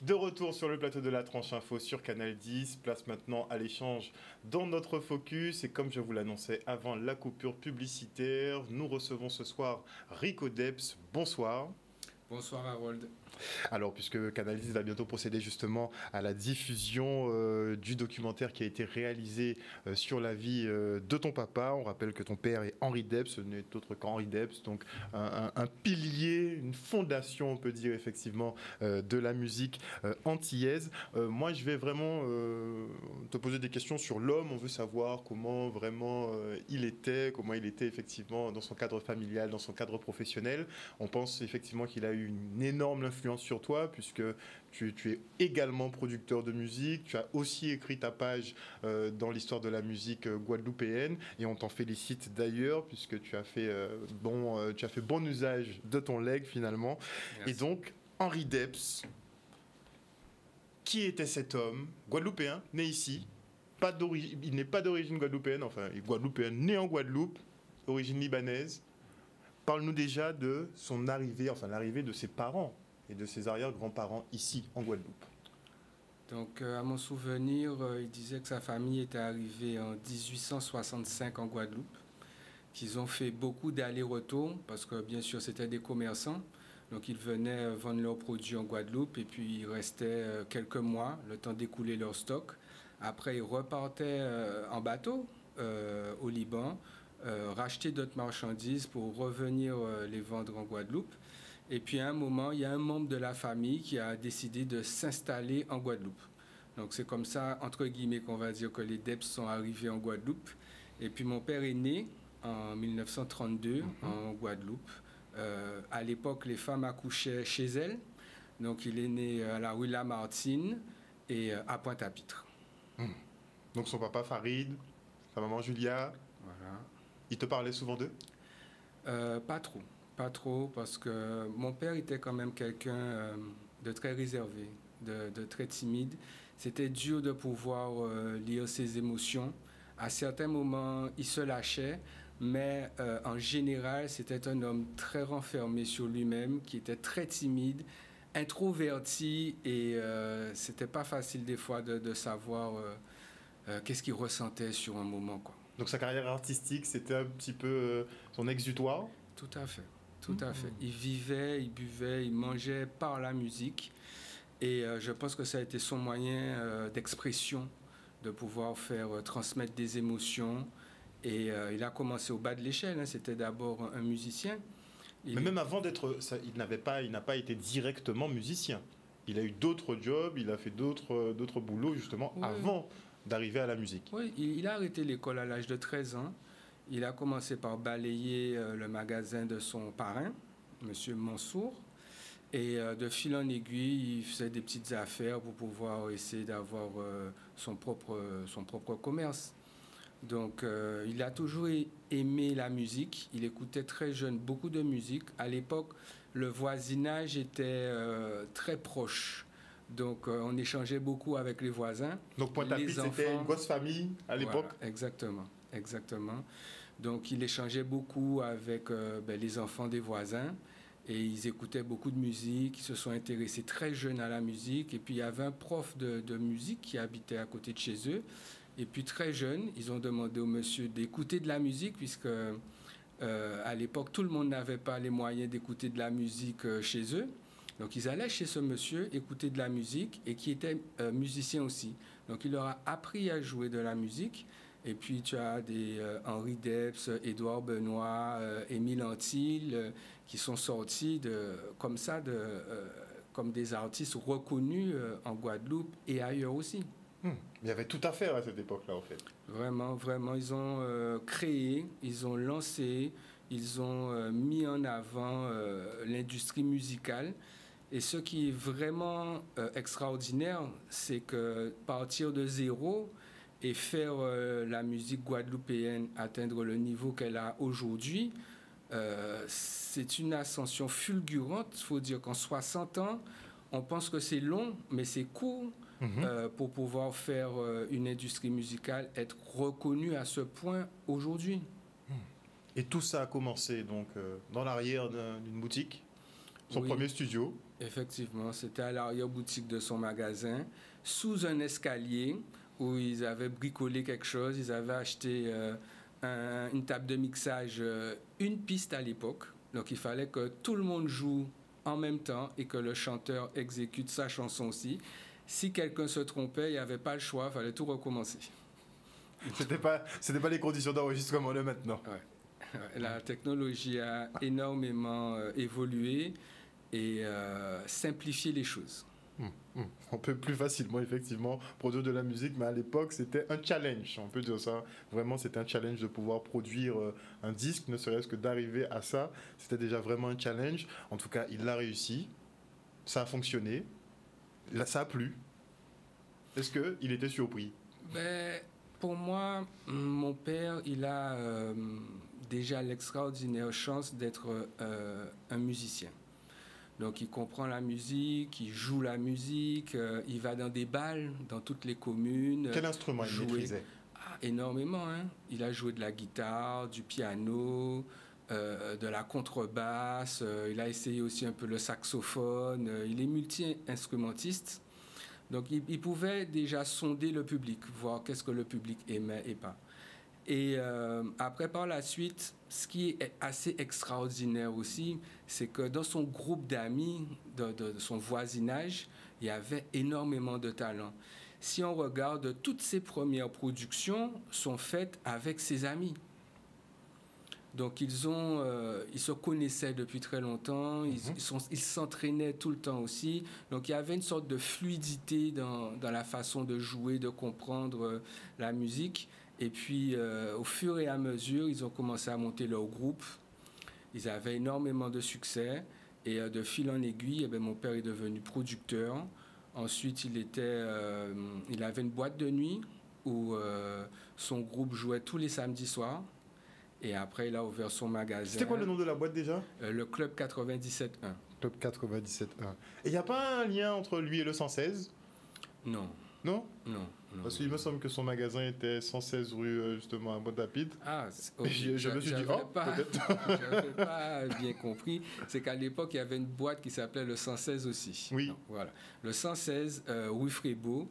De retour sur le plateau de la tranche info sur Canal 10, place maintenant à l'échange dans notre focus. Et comme je vous l'annonçais avant la coupure publicitaire, nous recevons ce soir Rico Debs. Bonsoir. Bonsoir Harold. Alors, puisque Canal 10 va bientôt procéder justement à la diffusion du documentaire qui a été réalisé sur la vie de ton papa, on rappelle que ton père est Henri Debs, ce n'est autre qu'Henri Debs, donc un pilier, une fondation, on peut dire effectivement, de la musique antillaise. Moi, je vais vraiment te poser des questions sur l'homme. On veut savoir comment vraiment il était, comment il était effectivement dans son cadre familial, dans son cadre professionnel. On pense effectivement qu'il a eu une énorme influence sur toi, puisque tu es également producteur de musique, tu as aussi écrit ta page dans l'histoire de la musique guadeloupéenne, et on t'en félicite d'ailleurs, puisque tu as fait bon usage de ton legs finalement. Merci. Et donc, Henri Debs, qui était cet homme guadeloupéen, né ici, il n'est pas d'origine guadeloupéenne, enfin, il est guadeloupéen, né en Guadeloupe, origine libanaise. Parle-nous déjà de son arrivée, enfin l'arrivée de ses parents et de ses arrière-grands-parents ici, en Guadeloupe. Donc, à mon souvenir, il disait que sa famille était arrivée en 1865 en Guadeloupe, qu'ils ont fait beaucoup d'allers-retours, parce que bien sûr, c'était des commerçants. Donc, ils venaient vendre leurs produits en Guadeloupe, et puis ils restaient quelques mois, le temps d'écouler leur stock. Après, ils repartaient en bateau au Liban, racheter d'autres marchandises pour revenir les vendre en Guadeloupe. Et puis à un moment, il y a un membre de la famille qui a décidé de s'installer en Guadeloupe. Donc c'est comme ça, entre guillemets, qu'on va dire que les Debs sont arrivés en Guadeloupe. Et puis mon père est né en 1932 en Guadeloupe. À l'époque, les femmes accouchaient chez elles. Donc il est né à la rue Lamartine et à Pointe-à-Pitre. Donc son papa Farid, sa maman Julia. Voilà. Il te parlait souvent d'eux ? Pas trop, parce que mon père était quand même quelqu'un de très réservé, de très timide. C'était dur de pouvoir lire ses émotions. À certains moments, il se lâchait, mais en général, c'était un homme très renfermé sur lui-même, qui était très timide, introverti, et c'était pas facile des fois de savoir qu'est-ce qu'il ressentait sur un moment, quoi. Donc sa carrière artistique, c'était un petit peu son exutoire ? Tout à fait, tout à fait. Il vivait, il buvait, il mangeait par la musique. Et je pense que ça a été son moyen d'expression, de pouvoir faire transmettre des émotions. Et il a commencé au bas de l'échelle, hein. C'était d'abord un musicien. Mais même avant d'être... il n'a pas été directement musicien. Il a eu d'autres jobs, il a fait d'autres boulots justement avant d'arriver à la musique. Oui, il a arrêté l'école à l'âge de 13 ans. Il a commencé par balayer le magasin de son parrain, M. Mansour. Et de fil en aiguille, il faisait des petites affaires pour pouvoir essayer d'avoir son propre commerce. Donc, il a toujours aimé la musique. Il écoutait très jeune beaucoup de musique. À l'époque, le voisinage était très proche. Donc, on échangeait beaucoup avec les voisins. Donc, Pointe-à-Pitre, c'était une grosse famille à l'époque ? Voilà, exactement. Donc, il échangeait beaucoup avec les enfants des voisins. Et ils écoutaient beaucoup de musique, ils se sont intéressés très jeunes à la musique. Et puis, il y avait un prof de musique qui habitait à côté de chez eux. Et puis, très jeunes, ils ont demandé au monsieur d'écouter de la musique, puisque à l'époque, tout le monde n'avait pas les moyens d'écouter de la musique chez eux. Donc, ils allaient chez ce monsieur écouter de la musique et qui était musicien aussi. Donc, il leur a appris à jouer de la musique. Et puis, tu as des Henri Debs, Édouard Benoît, Émile Antil, qui sont sortis comme des artistes reconnus en Guadeloupe et ailleurs aussi. Il y avait tout à faire à cette époque-là, en fait. Vraiment. Ils ont créé, ils ont lancé, ils ont mis en avant l'industrie musicale. Et ce qui est vraiment extraordinaire, c'est que partir de zéro et faire la musique guadeloupéenne atteindre le niveau qu'elle a aujourd'hui, c'est une ascension fulgurante. Il faut dire qu'en 60 ans, on pense que c'est long, mais c'est court pour pouvoir faire une industrie musicale, être reconnue à ce point aujourd'hui. Et tout ça a commencé donc dans l'arrière d'une boutique, son premier studio. Effectivement, c'était à l'arrière-boutique de son magasin, sous un escalier où ils avaient bricolé quelque chose. Ils avaient acheté une table de mixage, une piste à l'époque. Donc il fallait que tout le monde joue en même temps et que le chanteur exécute sa chanson aussi. Si quelqu'un se trompait, il n'y avait pas le choix, il fallait tout recommencer. C'était pas les conditions d'enregistrement de maintenant. Ouais. La technologie a énormément évolué et simplifié les choses. On peut plus facilement, effectivement, produire de la musique, mais à l'époque, c'était un challenge, on peut dire ça. Vraiment, c'était un challenge de pouvoir produire un disque, ne serait-ce que d'arriver à ça. C'était déjà vraiment un challenge. En tout cas, il l'a réussi. Ça a fonctionné. Là, ça a plu. Est-ce qu'il était surpris? Ben, pour moi, mon père, il a déjà l'extraordinaire chance d'être un musicien. Donc, il comprend la musique, il joue la musique, il va dans des balles dans toutes les communes. Quel instrument il maîtrisait? Énormément. Hein. Il a joué de la guitare, du piano, de la contrebasse. Il a essayé aussi un peu le saxophone. Il est multi-instrumentiste. Donc, il pouvait déjà sonder le public, voir qu'est-ce que le public aimait et pas. Et après, par la suite, ce qui est assez extraordinaire aussi, c'est que dans son groupe d'amis, de son voisinage, il y avait énormément de talent. Si on regarde, toutes ses premières productions sont faites avec ses amis. Donc, ils se connaissaient depuis très longtemps, ils s'entraînaient tout le temps aussi. Donc, il y avait une sorte de fluidité dans la façon de jouer, de comprendre la musique. Et puis, au fur et à mesure, ils ont commencé à monter leur groupe. Ils avaient énormément de succès. Et de fil en aiguille, mon père est devenu producteur. Ensuite, il avait une boîte de nuit où son groupe jouait tous les samedis soirs. Et après, il a ouvert son magasin. C'était quoi le nom de la boîte déjà? Le Club 97.1. Club 97.1. Et il n'y a pas un lien entre lui et le 116? Non. Non? Non. Parce qu'il me semble que son magasin était 116 rue, justement, à Bois-de-Lapide. Je me suis dit, peut-être. Je n'avais pas bien compris. C'est qu'à l'époque, il y avait une boîte qui s'appelait le 116 aussi. Oui. Donc, voilà. Le 116, rue Frébeau,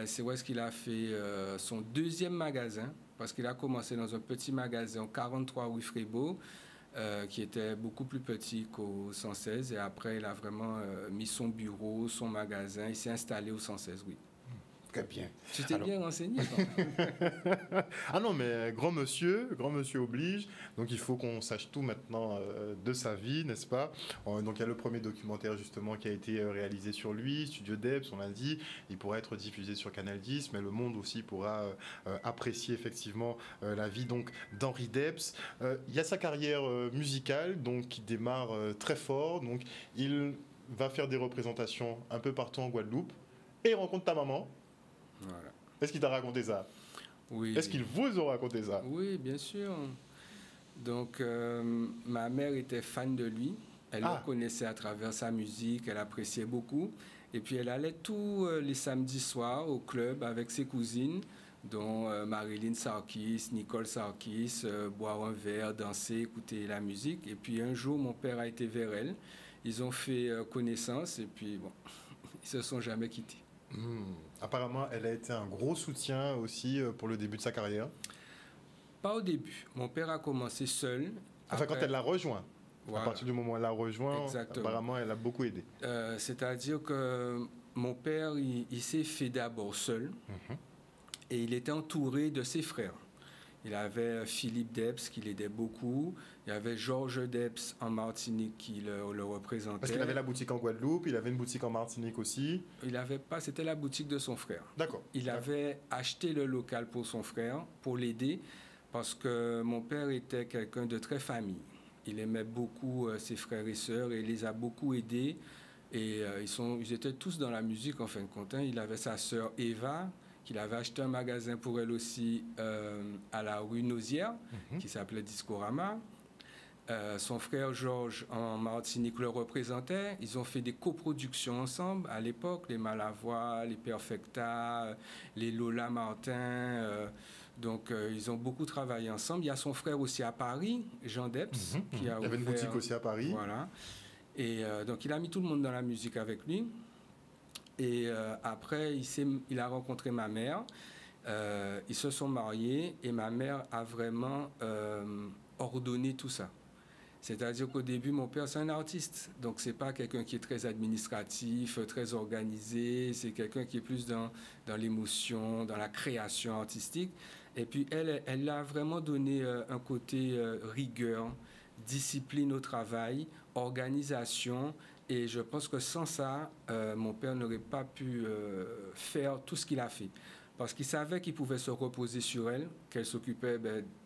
c'est où est-ce qu'il a fait son deuxième magasin, parce qu'il a commencé dans un petit magasin au 43 rue Frébeau, qui était beaucoup plus petit qu'au 116. Et après, il a vraiment mis son bureau, son magasin. Il s'est installé au 116, oui. Très bien. Tu t'es bien renseigné. Ah non, mais grand monsieur oblige. Donc il faut qu'on sache tout maintenant de sa vie, n'est-ce pas? Donc il y a le premier documentaire justement qui a été réalisé sur lui, Studio Debs, on l'a dit. Il pourra être diffusé sur Canal 10, mais le monde aussi pourra apprécier effectivement la vie donc d'Henri Debs. Il y a sa carrière musicale donc qui démarre très fort. Donc il va faire des représentations un peu partout en Guadeloupe et il rencontre ta maman. Voilà. Est-ce qu'il t'a raconté ça? Oui. Est-ce qu'il vous a raconté ça? Oui, bien sûr. Donc, ma mère était fan de lui. Elle le connaissait à travers sa musique, elle appréciait beaucoup. Et puis, elle allait tous les samedis soirs au club avec ses cousines, dont Marilyn Sarkis, Nicole Sarkis, boire un verre, danser, écouter la musique. Et puis, un jour, mon père a été vers elle. Ils ont fait connaissance et puis, bon, ils se sont jamais quittés. Apparemment, elle a été un gros soutien aussi pour le début de sa carrière. Pas au début. Mon père a commencé seul. Enfin, quand elle l'a rejoint. Voilà. À partir du moment où elle l'a rejoint, exactement. Apparemment, elle a beaucoup aidé. C'est-à-dire que mon père, il s'est fait d'abord seul et il était entouré de ses frères. Il avait Philippe Debs qui l'aidait beaucoup. Il y avait Georges Debs en Martinique qui le représentait. Parce qu'il avait la boutique en Guadeloupe, il avait une boutique en Martinique aussi. Il n'avait pas, c'était la boutique de son frère. D'accord. Il avait acheté le local pour son frère, pour l'aider, parce que mon père était quelqu'un de très famille. Il aimait beaucoup ses frères et sœurs et il les a beaucoup aidés. Et ils étaient tous dans la musique en fin de compte. Il avait sa sœur Eva, qu'il avait acheté un magasin pour elle aussi à la rue Nausière, qui s'appelait Discorama. Son frère Georges en Martinique le représentait. Ils ont fait des coproductions ensemble à l'époque, les Malavoie, les Perfecta, les Lola Martin. Donc, ils ont beaucoup travaillé ensemble. Il y a son frère aussi à Paris, Jean Debs, qui a Il y avait une boutique aussi à Paris. Voilà. Et donc il a mis tout le monde dans la musique avec lui. Et après, il a rencontré ma mère. Ils se sont mariés et ma mère a vraiment ordonné tout ça. C'est-à-dire qu'au début, mon père, c'est un artiste. Donc, c'est pas quelqu'un qui est très administratif, très organisé. C'est quelqu'un qui est plus dans l'émotion, dans la création artistique. Et puis, elle a vraiment donné un côté rigueur, discipline au travail, organisation. Et je pense que sans ça, mon père n'aurait pas pu faire tout ce qu'il a fait. Parce qu'il savait qu'il pouvait se reposer sur elle, qu'elle s'occupait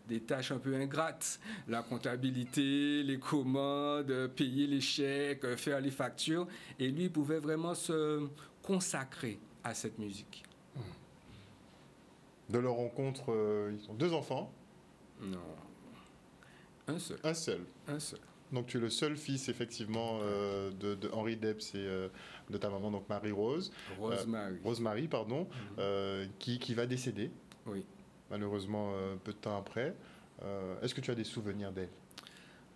des tâches un peu ingrates, la comptabilité, les commandes, payer les chèques, faire les factures. Et lui, il pouvait vraiment se consacrer à cette musique. De leur rencontre, ils ont 2 enfants? Non, un seul. Un seul. Un seul. Donc tu es le seul fils effectivement de Henri Debs et de ta maman, donc Marie-Rose. Rosemary, pardon, qui va décéder. Oui. Malheureusement, peu de temps après. Est-ce que tu as des souvenirs d'elle?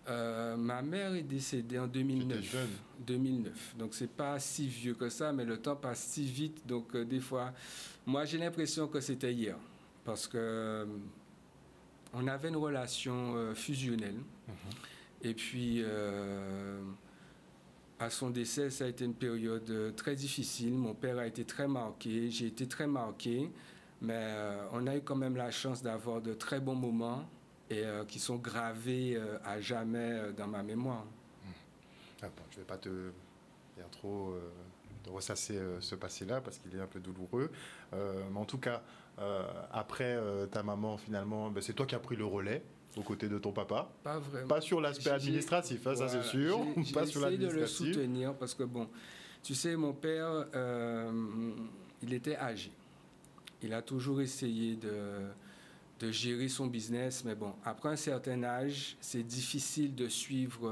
Ma mère est décédée en 2009. Tu étais jeune. 2009. Donc c'est pas si vieux que ça, mais le temps passe si vite. Donc des fois, moi j'ai l'impression que c'était hier. Parce que on avait une relation fusionnelle. Et puis, à son décès, ça a été une période très difficile. Mon père a été très marqué, j'ai été très marqué, mais on a eu quand même la chance d'avoir de très bons moments et qui sont gravés à jamais dans ma mémoire. Ah bon, je ne vais pas te dire trop de ressasser ce passé-là parce qu'il est un peu douloureux. Mais en tout cas, après ta maman, finalement, c'est toi qui as pris le relais aux côtés de ton papa. Pas vraiment. Pas sur l'aspect administratif, ça c'est sûr. Pas sur l'administratif. J'ai essayé de le soutenir parce que, bon, tu sais, mon père, il était âgé. Il a toujours essayé de gérer son business, mais bon, après un certain âge, c'est difficile de suivre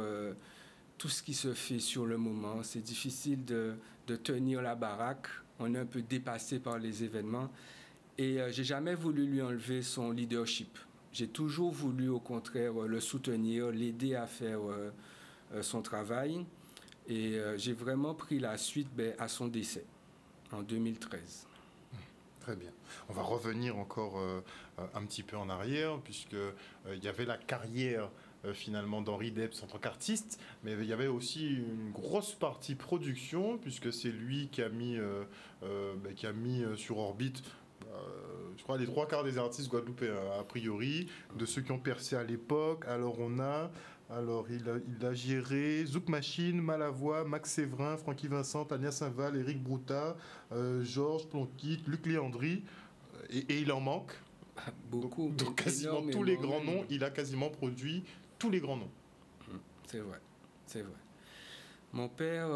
tout ce qui se fait sur le moment. C'est difficile de tenir la baraque. On est un peu dépassé par les événements. Et j'ai jamais voulu lui enlever son leadership. J'ai toujours voulu, au contraire, le soutenir, l'aider à faire son travail. Et j'ai vraiment pris la suite à son décès, en 2013. Très bien. On va revenir encore un petit peu en arrière, puisqu'il y avait la carrière finalement d'Henri Debs en tant qu'artiste, mais il y avait aussi une grosse partie production, puisque c'est lui qui a mis sur orbite je crois les 3/4 des artistes guadeloupéens a priori, de ceux qui ont percé à l'époque. Alors il a géré Zouk Machine, Malavoie, Max Séverin, Francky Vincent, Tania Saint-Val, Éric Brouta, Georges Plonquit, Luc Léandry, et il en manque. Beaucoup. Donc quasiment tous les grands noms, il a quasiment produit tous les grands noms. C'est vrai, c'est vrai. Mon père,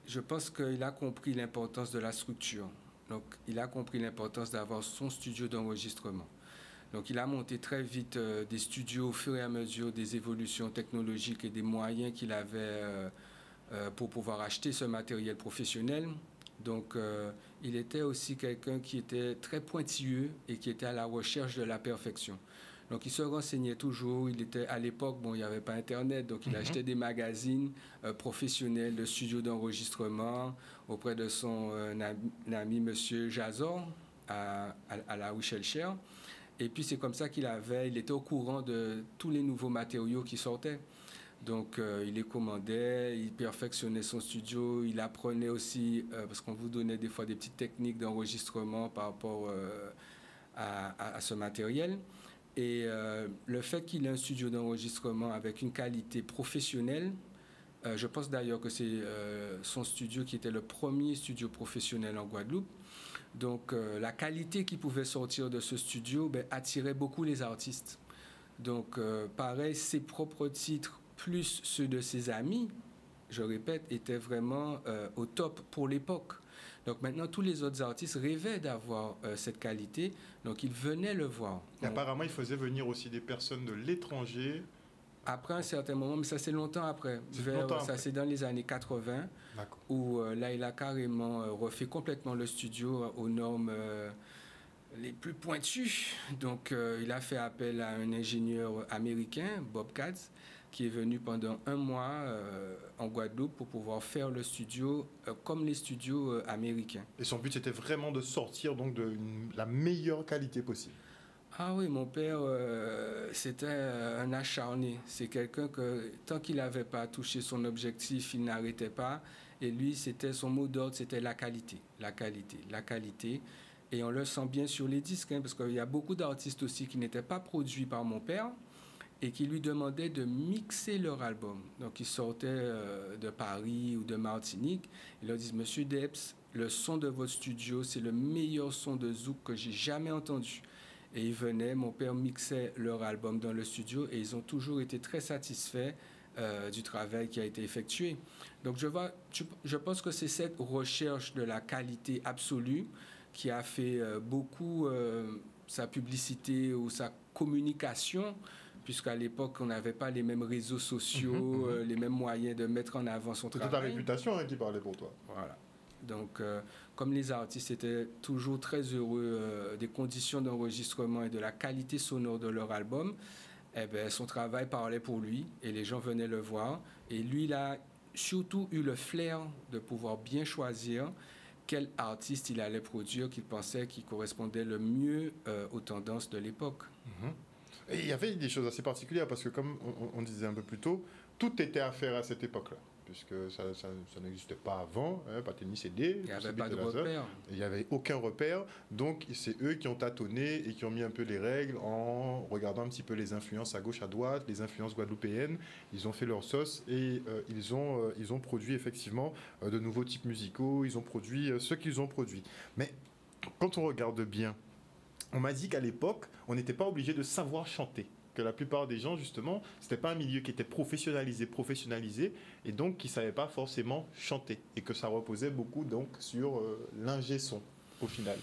je pense qu'il a compris l'importance de la structure. Donc, il a compris l'importance d'avoir son studio d'enregistrement. Donc, il a monté très vite des studios au fur et à mesure des évolutions technologiques et des moyens qu'il avait pour pouvoir acheter ce matériel professionnel. Donc, il était aussi quelqu'un qui était très pointilleux et qui était à la recherche de la perfection. Donc, il se renseignait toujours. Il était, à l'époque, il n'y avait pas Internet, donc il achetait des magazines professionnels de studios d'enregistrement auprès de son ami, M. Jazor, à la Richelle-Cher. Et puis, c'est comme ça qu'il était au courant de tous les nouveaux matériaux qui sortaient. Donc, il les commandait, il perfectionnait son studio, il apprenait aussi, parce qu'on vous donnait des fois des petites techniques d'enregistrement par rapport à ce matériel. Et le fait qu'il ait un studio d'enregistrement avec une qualité professionnelle, je pense d'ailleurs que c'est son studio qui était le premier studio professionnel en Guadeloupe. Donc la qualité qui pouvait sortir de ce studio attirait beaucoup les artistes. Donc pareil, ses propres titres plus ceux de ses amis, je répète, étaient vraiment au top pour l'époque. Donc maintenant, tous les autres artistes rêvaient d'avoir cette qualité, donc ils venaient le voir. Et apparemment, il faisait venir aussi des personnes de l'étranger. Après un certain moment, mais ça c'est longtemps après. C'est dans les années 80, où là il a carrément refait complètement le studio aux normes les plus pointues. Donc il a fait appel à un ingénieur américain, Bob Katz, qui est venu pendant un mois en Guadeloupe pour pouvoir faire le studio comme les studios américains. Et son but, c'était vraiment de sortir donc de la meilleure qualité possible. Ah oui, mon père, c'était un acharné. C'est quelqu'un que, tant qu'il n'avait pas touché son objectif, il n'arrêtait pas. Et lui, c'était son mot d'ordre, c'était la qualité, la qualité, la qualité. Et on le sent bien sur les disques, hein, parce qu'il y a beaucoup d'artistes aussi qui n'étaient pas produits par mon père et qui lui demandaient de mixer leur album. Donc, ils sortaient de Paris ou de Martinique. Ils leur disent, Monsieur Debs, le son de votre studio, c'est le meilleur son de zouk que j'ai jamais entendu. Et ils venaient, mon père mixait leur album dans le studio et ils ont toujours été très satisfaits du travail qui a été effectué. Donc je pense que c'est cette recherche de la qualité absolue qui a fait beaucoup sa publicité ou sa communication, puisqu'à l'époque, on n'avait pas les mêmes réseaux sociaux, les mêmes moyens de mettre en avant son travail. C'était ta réputation qui parlait pour toi. Voilà. Donc, comme les artistes étaient toujours très heureux des conditions d'enregistrement et de la qualité sonore de leur album, eh bien, son travail parlait pour lui et les gens venaient le voir. Et lui, il a surtout eu le flair de pouvoir bien choisir quel artiste il allait produire qu'il pensait qui correspondait le mieux aux tendances de l'époque. Et il y avait des choses assez particulières parce que, comme on disait un peu plus tôt, tout était à faire à cette époque-là, puisque ça n'existait pas avant, hein, pas de CD. Il n'y avait pas de repère. Il n'y avait aucun repère, donc c'est eux qui ont tâtonné et qui ont mis un peu les règles en regardant un petit peu les influences à gauche, à droite, les influences guadeloupéennes. Ils ont fait leur sauce et ils ont produit effectivement de nouveaux types musicaux, ils ont produit ce qu'ils ont produit. Mais quand on regarde bien, on m'a dit qu'à l'époque, on n'était pas obligé de savoir chanter. Que la plupart des gens, justement, c'était pas un milieu qui était professionnalisé, et donc qui ne savaient pas forcément chanter. Et que ça reposait beaucoup donc sur l'ingé son, au final.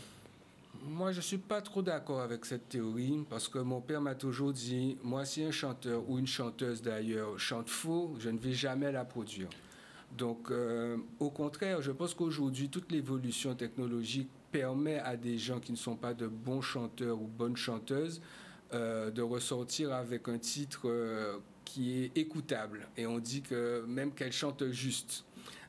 Moi, je ne suis pas trop d'accord avec cette théorie, parce que mon père m'a toujours dit, moi, si un chanteur ou une chanteuse d'ailleurs chante faux, je ne vais jamais la produire. Donc, au contraire, je pense qu'aujourd'hui, toute l'évolution technologique permet à des gens qui ne sont pas de bons chanteurs ou bonnes chanteuses de ressortir avec un titre qui est écoutable. Et on dit que même qu'elle chante juste.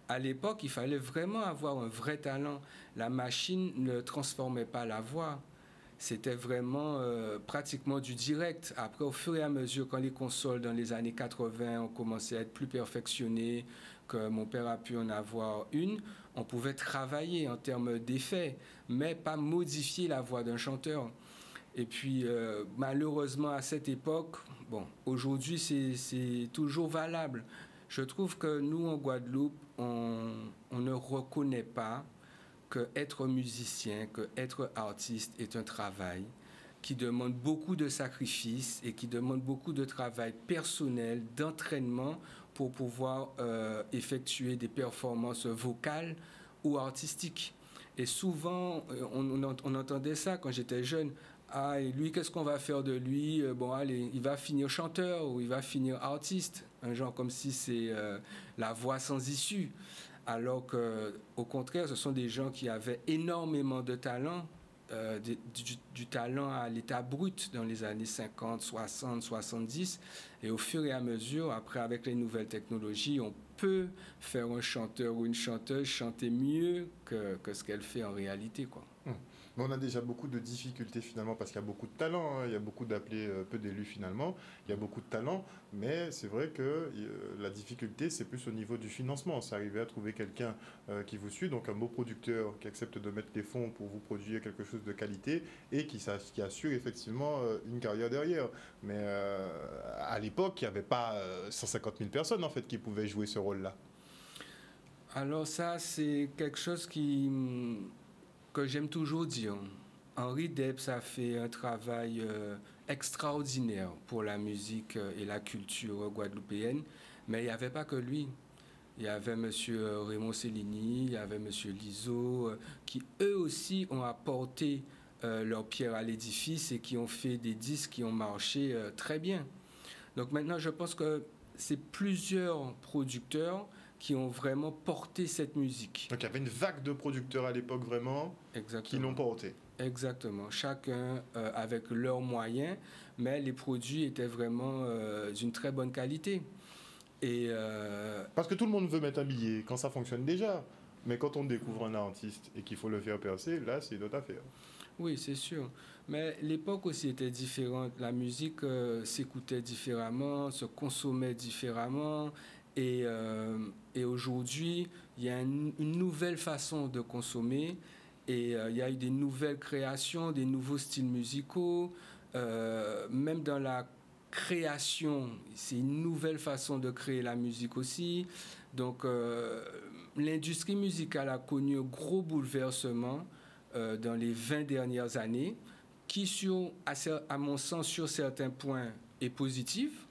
À l'époque, il fallait vraiment avoir un vrai talent. La machine ne transformait pas la voix. C'était vraiment pratiquement du direct. Après, au fur et à mesure, quand les consoles dans les années 80 ont commencé à être plus perfectionnées, que mon père a pu en avoir une, on pouvait travailler en termes d'effets, mais pas modifier la voix d'un chanteur. Et puis, malheureusement, à cette époque, bon, aujourd'hui, c'est toujours valable. Je trouve que nous, en Guadeloupe, on ne reconnaît pas qu'être musicien, qu'être artiste est un travail qui demande beaucoup de sacrifices et qui demande beaucoup de travail personnel, d'entraînement pour pouvoir effectuer des performances vocales ou artistiques. Et souvent, on entendait ça quand j'étais jeune. Ah, et lui, qu'est-ce qu'on va faire de lui? Bon, allez, il va finir chanteur ou il va finir artiste. Un genre comme si c'est la voie sans issue. Alors qu'au contraire, ce sont des gens qui avaient énormément de talent, du talent à l'état brut dans les années 50, 60, 70. Et au fur et à mesure, après, avec les nouvelles technologies, on peut faire un chanteur ou une chanteuse chanter mieux que ce qu'elle fait en réalité, quoi. Mais on a déjà beaucoup de difficultés finalement parce qu'il y a beaucoup de talent, hein. Il y a beaucoup d'appelés, peu d'élus finalement, il y a beaucoup de talent, mais c'est vrai que la difficulté c'est plus au niveau du financement, c'est arriver à trouver quelqu'un qui vous suit, donc un beau producteur qui accepte de mettre les fonds pour vous produire quelque chose de qualité et qui assure effectivement une carrière derrière. Mais à l'époque, il n'y avait pas 150 000 personnes en fait qui pouvaient jouer ce rôle-là. Alors ça, c'est quelque chose que j'aime toujours dire. Henri Debs a fait un travail extraordinaire pour la musique et la culture guadeloupéenne, mais il n'y avait pas que lui. Il y avait M. Raymond Cellini, il y avait M. Lizo, qui eux aussi ont apporté leur pierre à l'édifice et qui ont fait des disques qui ont marché très bien. Donc maintenant, je pense que c'est plusieurs producteurs qui ont vraiment porté cette musique. Donc il y avait une vague de producteurs à l'époque vraiment qui l'ont porté. Exactement. Chacun avec leurs moyens, mais les produits étaient vraiment d'une très bonne qualité. Et Parce que tout le monde veut mettre un billet quand ça fonctionne déjà. Mais quand on découvre un artiste et qu'il faut le faire percer, là, c'est une autre affaire. oui, c'est sûr. Mais l'époque aussi était différente. La musique s'écoutait différemment, se consommait différemment. Et, euh, et aujourd'hui, il y a une nouvelle façon de consommer. Et il y a eu des nouvelles créations, des nouveaux styles musicaux. Même dans la création, c'est une nouvelle façon de créer la musique aussi. Donc, l'industrie musicale a connu un gros bouleversement dans les 20 dernières années, qui, à mon sens, sur certains points, est positif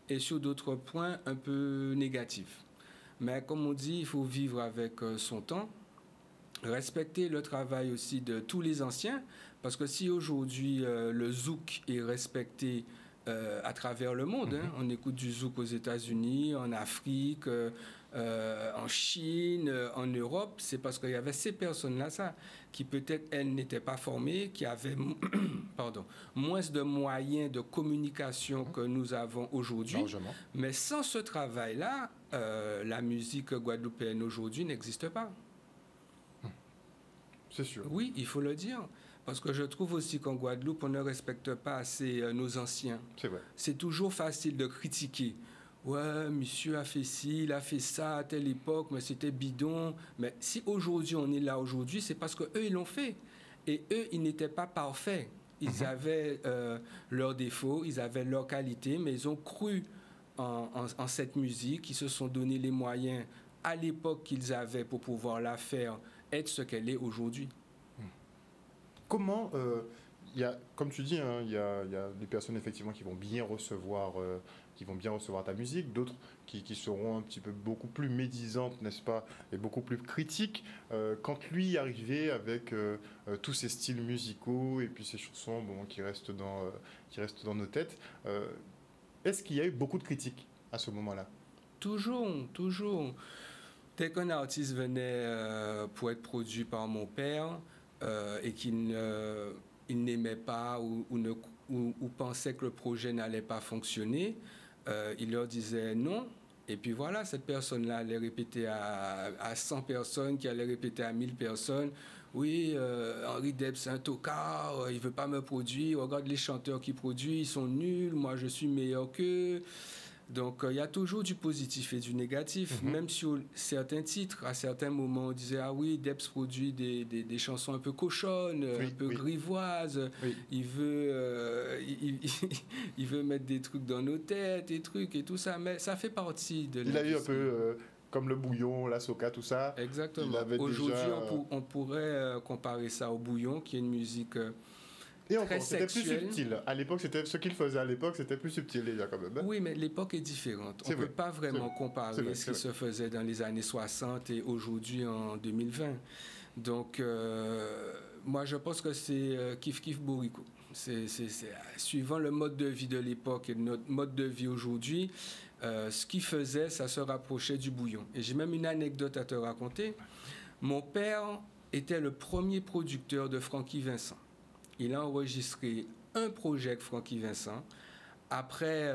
et sur d'autres points, un peu négatif. Mais comme on dit, il faut vivre avec son temps, respecter le travail aussi de tous les anciens, parce que si aujourd'hui le zouk est respecté à travers le monde, hein, on écoute du zouk aux États-Unis, en Afrique, en Chine, en Europe, c'est parce qu'il y avait ces personnes-là, ça, qui peut-être elles n'étaient pas formées, qui avaient pardon, moins de moyens de communication que nous avons aujourd'hui. Largement. Mais sans ce travail-là, la musique guadeloupéenne aujourd'hui n'existe pas. C'est sûr. Oui, il faut le dire. Parce que je trouve aussi qu'en Guadeloupe, on ne respecte pas assez nos anciens. C'est vrai. C'est toujours facile de critiquer. Ouais, monsieur a fait ci, il a fait ça à telle époque, mais c'était bidon. Mais si aujourd'hui on est là aujourd'hui, c'est parce qu'eux, ils l'ont fait. Et eux, ils n'étaient pas parfaits. Ils avaient leurs défauts, ils avaient leurs qualités, mais ils ont cru en cette musique. Ils se sont donné les moyens à l'époque qu'ils avaient pour pouvoir la faire être ce qu'elle est aujourd'hui. Comment, comme tu dis, hein, il y a des personnes effectivement qui vont bien recevoir ta musique, d'autres qui seront un petit peu beaucoup plus médisantes, n'est-ce pas, et beaucoup plus critiques. Quand lui arrivait avec tous ces styles musicaux et puis ces chansons bon, qui restent dans nos têtes, est-ce qu'il y a eu beaucoup de critiques à ce moment-là? Toujours, toujours. Dès qu'un artiste venait pour être produit par mon père et il n'aimait pas ou pensait que le projet n'allait pas fonctionner, il leur disait non. Et puis voilà, cette personne-là allait répéter à 100 personnes, qui allait répéter à 1000 personnes. Oui, Henri Depp, c'est un tocard, il ne veut pas me produire. Regarde les chanteurs qui produisent, ils sont nuls, moi je suis meilleur qu'eux. Donc, il y a toujours du positif et du négatif. Même sur certains titres, à certains moments, on disait, ah oui, Debs produit des chansons un peu cochonnes, Oui, un peu oui. grivoises. Oui. Il veut, il veut mettre des trucs dans nos têtes, des trucs et tout ça. Mais ça fait partie de Il a eu un l'industrie. peu comme le bouillon, la soca, tout ça. Exactement. Il avait Aujourd'hui, déjà... on pourrait comparer ça au bouillon, qui est une musique Et très encore, c'était plus sexuelle. subtil. À l'époque, c'était ce qu'il faisait à l'époque, c'était plus subtil déjà quand même. Hein. Oui, mais l'époque est différente. On C'est ne peut vrai. pas vraiment C'est comparer vrai, ce c'est qui se faisait dans les années 60 et aujourd'hui en 2020. Donc, moi, je pense que c'est kiff kiff bourricot. Suivant le mode de vie de l'époque et notre mode de vie aujourd'hui, ce qu'il faisait, ça se rapprochait du bouillon. Et j'ai même une anecdote à te raconter. Mon père était le premier producteur de Francky Vincent. Il a enregistré un projet avec Francky Vincent. Après,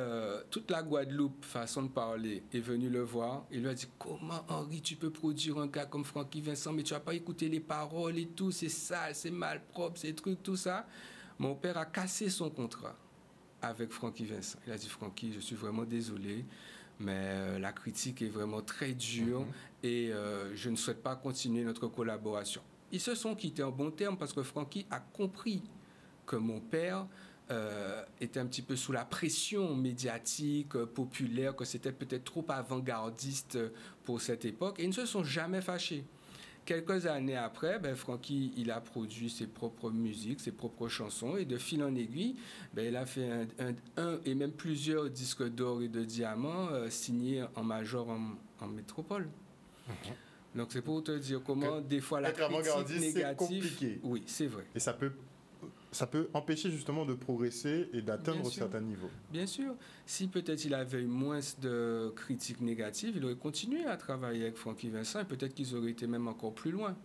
toute la Guadeloupe, façon de parler, est venue le voir. Il lui a dit, comment Henri, tu peux produire un gars comme Francky Vincent, mais tu vas pas écouter les paroles et tout, c'est sale, c'est malpropre, ces trucs, tout ça. Mon père a cassé son contrat avec Francky Vincent. Il a dit, Francky, je suis vraiment désolé, mais la critique est vraiment très dure et je ne souhaite pas continuer notre collaboration. Ils se sont quittés en bons termes parce que Francky a compris que mon père était un petit peu sous la pression médiatique, populaire, que c'était peut-être trop avant-gardiste pour cette époque, et ils ne se sont jamais fâchés. Quelques années après, Francky, il a produit ses propres musiques, ses propres chansons, et de fil en aiguille, il a fait un et même plusieurs disques d'or et de diamants signés en major en métropole. Donc c'est pour te dire comment des fois la critique négative, c'est compliqué. Oui, c'est vrai. Et ça peut empêcher justement de progresser et d'atteindre certains niveaux. Bien sûr. Si peut-être il avait eu moins de critiques négatives, il aurait continué à travailler avec Francky Vincent et peut-être qu'ils auraient été même encore plus loin.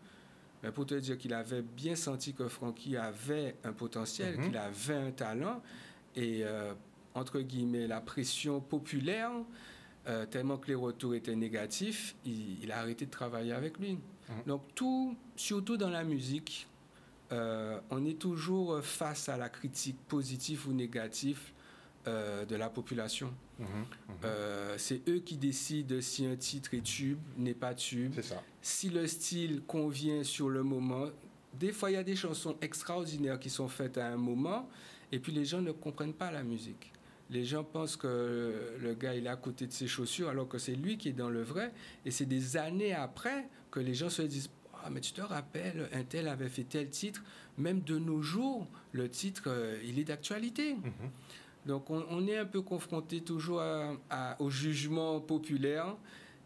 Mais pour te dire qu'il avait bien senti que Francky avait un potentiel, qu'il avait un talent, et entre guillemets, la pression populaire, tellement que les retours étaient négatifs, il a arrêté de travailler avec lui. Donc surtout dans la musique, on est toujours face à la critique positive ou négative de la population. C'est eux qui décident si un titre est tube, n'est pas tube. C'est ça. Si le style convient sur le moment. Des fois, il y a des chansons extraordinaires qui sont faites à un moment, et puis les gens ne comprennent pas la musique. Les gens pensent que le gars il est à côté de ses chaussures, alors que c'est lui qui est dans le vrai. Et c'est des années après que les gens se disent « Ah, mais tu te rappelles, un tel avait fait tel titre. » Même de nos jours, le titre, il est d'actualité. Donc, on est un peu confronté toujours au jugement populaire.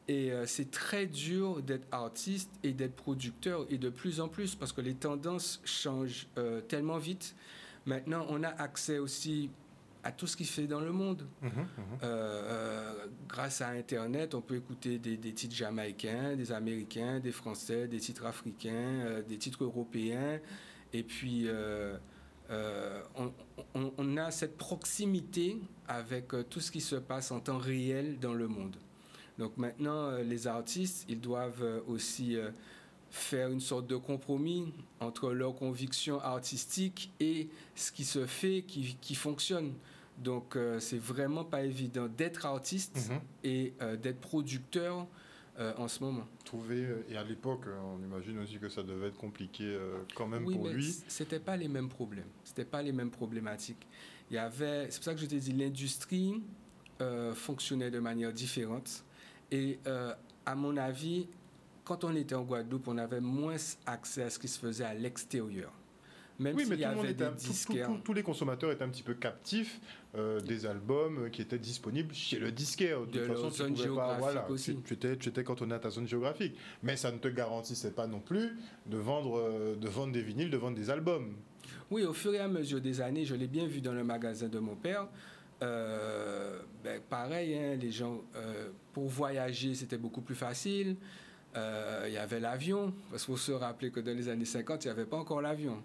Et c'est très dur d'être artiste et d'être producteur, et de plus en plus, parce que les tendances changent tellement vite. Maintenant, on a accès aussi à tout ce qui se fait dans le monde. Grâce à Internet, on peut écouter des titres jamaïcains, des américains, des français, des titres africains, des titres européens. Et puis, on a cette proximité avec tout ce qui se passe en temps réel dans le monde. Donc maintenant, les artistes, ils doivent aussi faire une sorte de compromis entre leurs convictions artistiques et ce qui se fait, qui fonctionne. Donc, c'est vraiment pas évident d'être artiste et d'être producteur en ce moment. Et à l'époque, on imagine aussi que ça devait être compliqué quand même oui, pour mais lui. C'était pas les mêmes problèmes. C'était pas les mêmes problématiques. C'est pour ça que je t'ai dit, l'industrie fonctionnait de manière différente. Et à mon avis, quand on était en Guadeloupe, on avait moins accès à ce qui se faisait à l'extérieur. Même oui, s'il mais y avait des disquaires. tous les consommateurs étaient un petit peu captifs des albums qui étaient disponibles chez le disquaire. De leur zone géographique aussi. Tu étais cantonné à ta zone géographique. Mais ça ne te garantissait pas non plus de vendre des vinyles, de vendre des albums. Oui, au fur et à mesure des années, je l'ai bien vu dans le magasin de mon père. Pareil, hein, les gens, pour voyager, c'était beaucoup plus facile. Il y avait l'avion, parce qu'il faut se rappeler que dans les années 50, il n'y avait pas encore l'avion.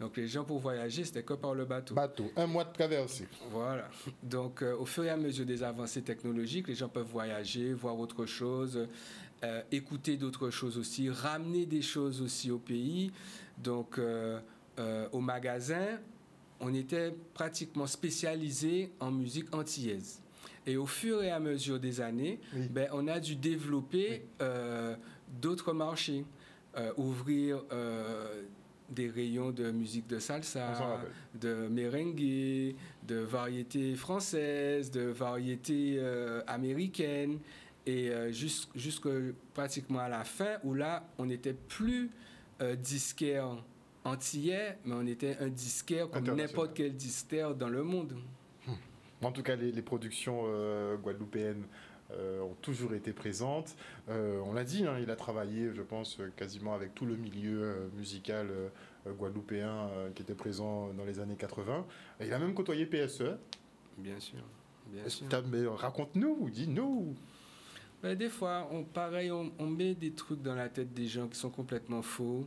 Donc les gens, pour voyager, c'était que par le bateau. Un mois de traversée. Voilà. Donc au fur et à mesure des avancées technologiques, les gens peuvent voyager, voir autre chose, écouter d'autres choses aussi, ramener des choses aussi au pays. Donc au magasin, on était pratiquement spécialisé en musique antillaise. Et au fur et à mesure des années, on a dû développer d'autres marchés, ouvrir des rayons de musique de salsa, de merengue, de variétés françaises, de variétés américaines, et jusque pratiquement à la fin, où là, on n'était plus disquaire antillais, mais on était un disquaire comme n'importe quel disquaire dans le monde. En tout cas, les productions guadeloupéennes ont toujours été présentes. On l'a dit, hein, il a travaillé, je pense, quasiment avec tout le milieu musical guadeloupéen qui était présent dans les années 80. Et il a même côtoyé PSE. Bien sûr. Bien sûr. Mais raconte-nous, dis-nous. Des fois, on met des trucs dans la tête des gens qui sont complètement faux.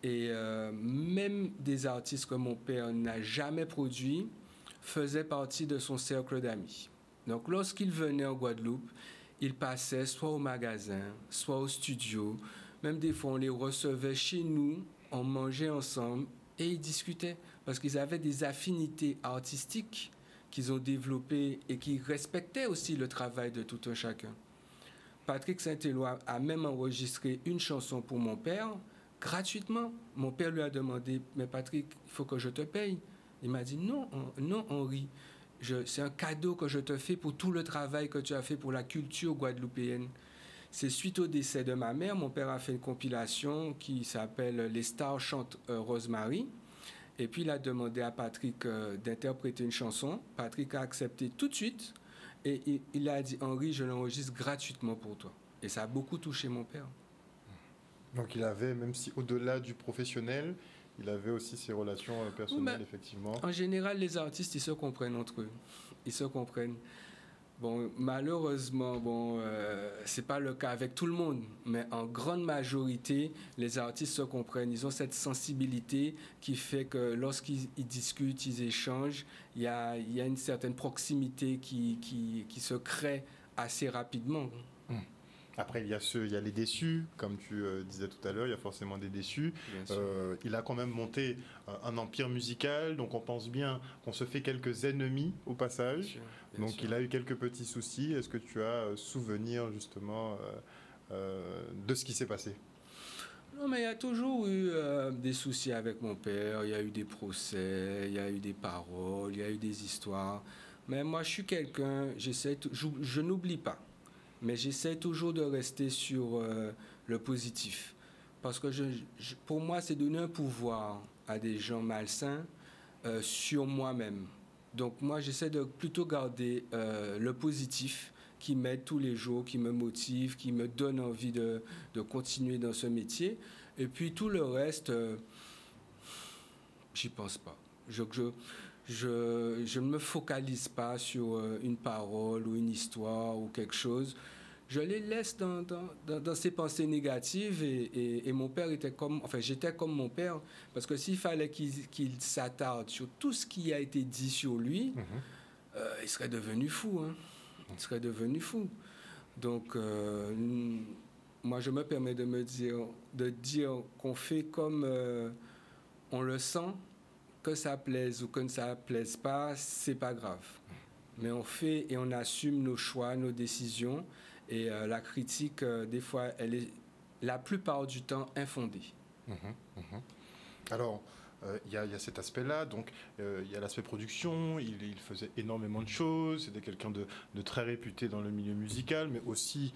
Et même des artistes que mon père n'a jamais produits faisaient partie de son cercle d'amis. Donc, lorsqu'il venait en Guadeloupe, il passait soit au magasin, soit au studio. Même des fois, on les recevait chez nous, on mangeait ensemble et ils discutaient parce qu'ils avaient des affinités artistiques qu'ils ont développées et qui respectaient aussi le travail de tout un chacun. Patrick Saint-Éloi a même enregistré une chanson pour mon père gratuitement. Mon père lui a demandé « Mais Patrick, il faut que je te paye ». Il m'a dit « Non, non Henri, c'est un cadeau que je te fais pour tout le travail que tu as fait pour la culture guadeloupéenne. » C'est suite au décès de ma mère, mon père a fait une compilation qui s'appelle « Les stars chantent Rosemary ». Et puis il a demandé à Patrick d'interpréter une chanson. Patrick a accepté tout de suite et il a dit « Henri, je l'enregistre gratuitement pour toi ». Et ça a beaucoup touché mon père. Donc il avait, même si au-delà du professionnel, il avait aussi ses relations personnelles, effectivement. En général, les artistes, ils se comprennent entre eux. Ils se comprennent. Bon, malheureusement, c'est pas le cas avec tout le monde, mais en grande majorité, les artistes se comprennent. Ils ont cette sensibilité qui fait que lorsqu'ils discutent, ils échangent, il y a une certaine proximité qui se crée assez rapidement. Après, il y a les déçus, comme tu disais tout à l'heure, il y a forcément des déçus. Il a quand même monté un empire musical, donc on pense bien qu'on se fait quelques ennemis au passage. Bien sûr. Il a eu quelques petits soucis. Est-ce que tu as souvenir justement de ce qui s'est passé? Non, mais il y a toujours eu des soucis avec mon père. Il y a eu des procès, il y a eu des paroles, il y a eu des histoires. Mais moi, je suis quelqu'un, je n'oublie pas. Mais j'essaie toujours de rester sur le positif. Parce que pour moi, c'est donner un pouvoir à des gens malsains sur moi-même. Donc moi, j'essaie de plutôt garder le positif qui m'aide tous les jours, qui me motive, qui me donne envie de continuer dans ce métier. Et puis tout le reste, j'y pense pas. Je ne me focalise pas sur une parole ou une histoire ou quelque chose. Je les laisse dans ces pensées négatives et mon père était comme, enfin j'étais comme mon père, parce que s'il fallait qu'il s'attarde sur tout ce qui a été dit sur lui, il serait devenu fou, hein. Il serait devenu fou. Donc moi je me permets de dire qu'on fait comme on le sent, que ça plaise ou que ça plaise pas, c'est pas grave. Mais on fait et on assume nos choix, nos décisions. Et la critique, des fois, elle est la plupart du temps infondée. Alors, il y a cet aspect-là, donc il y a l'aspect production, il faisait énormément de choses, c'était quelqu'un de très réputé dans le milieu musical, mais aussi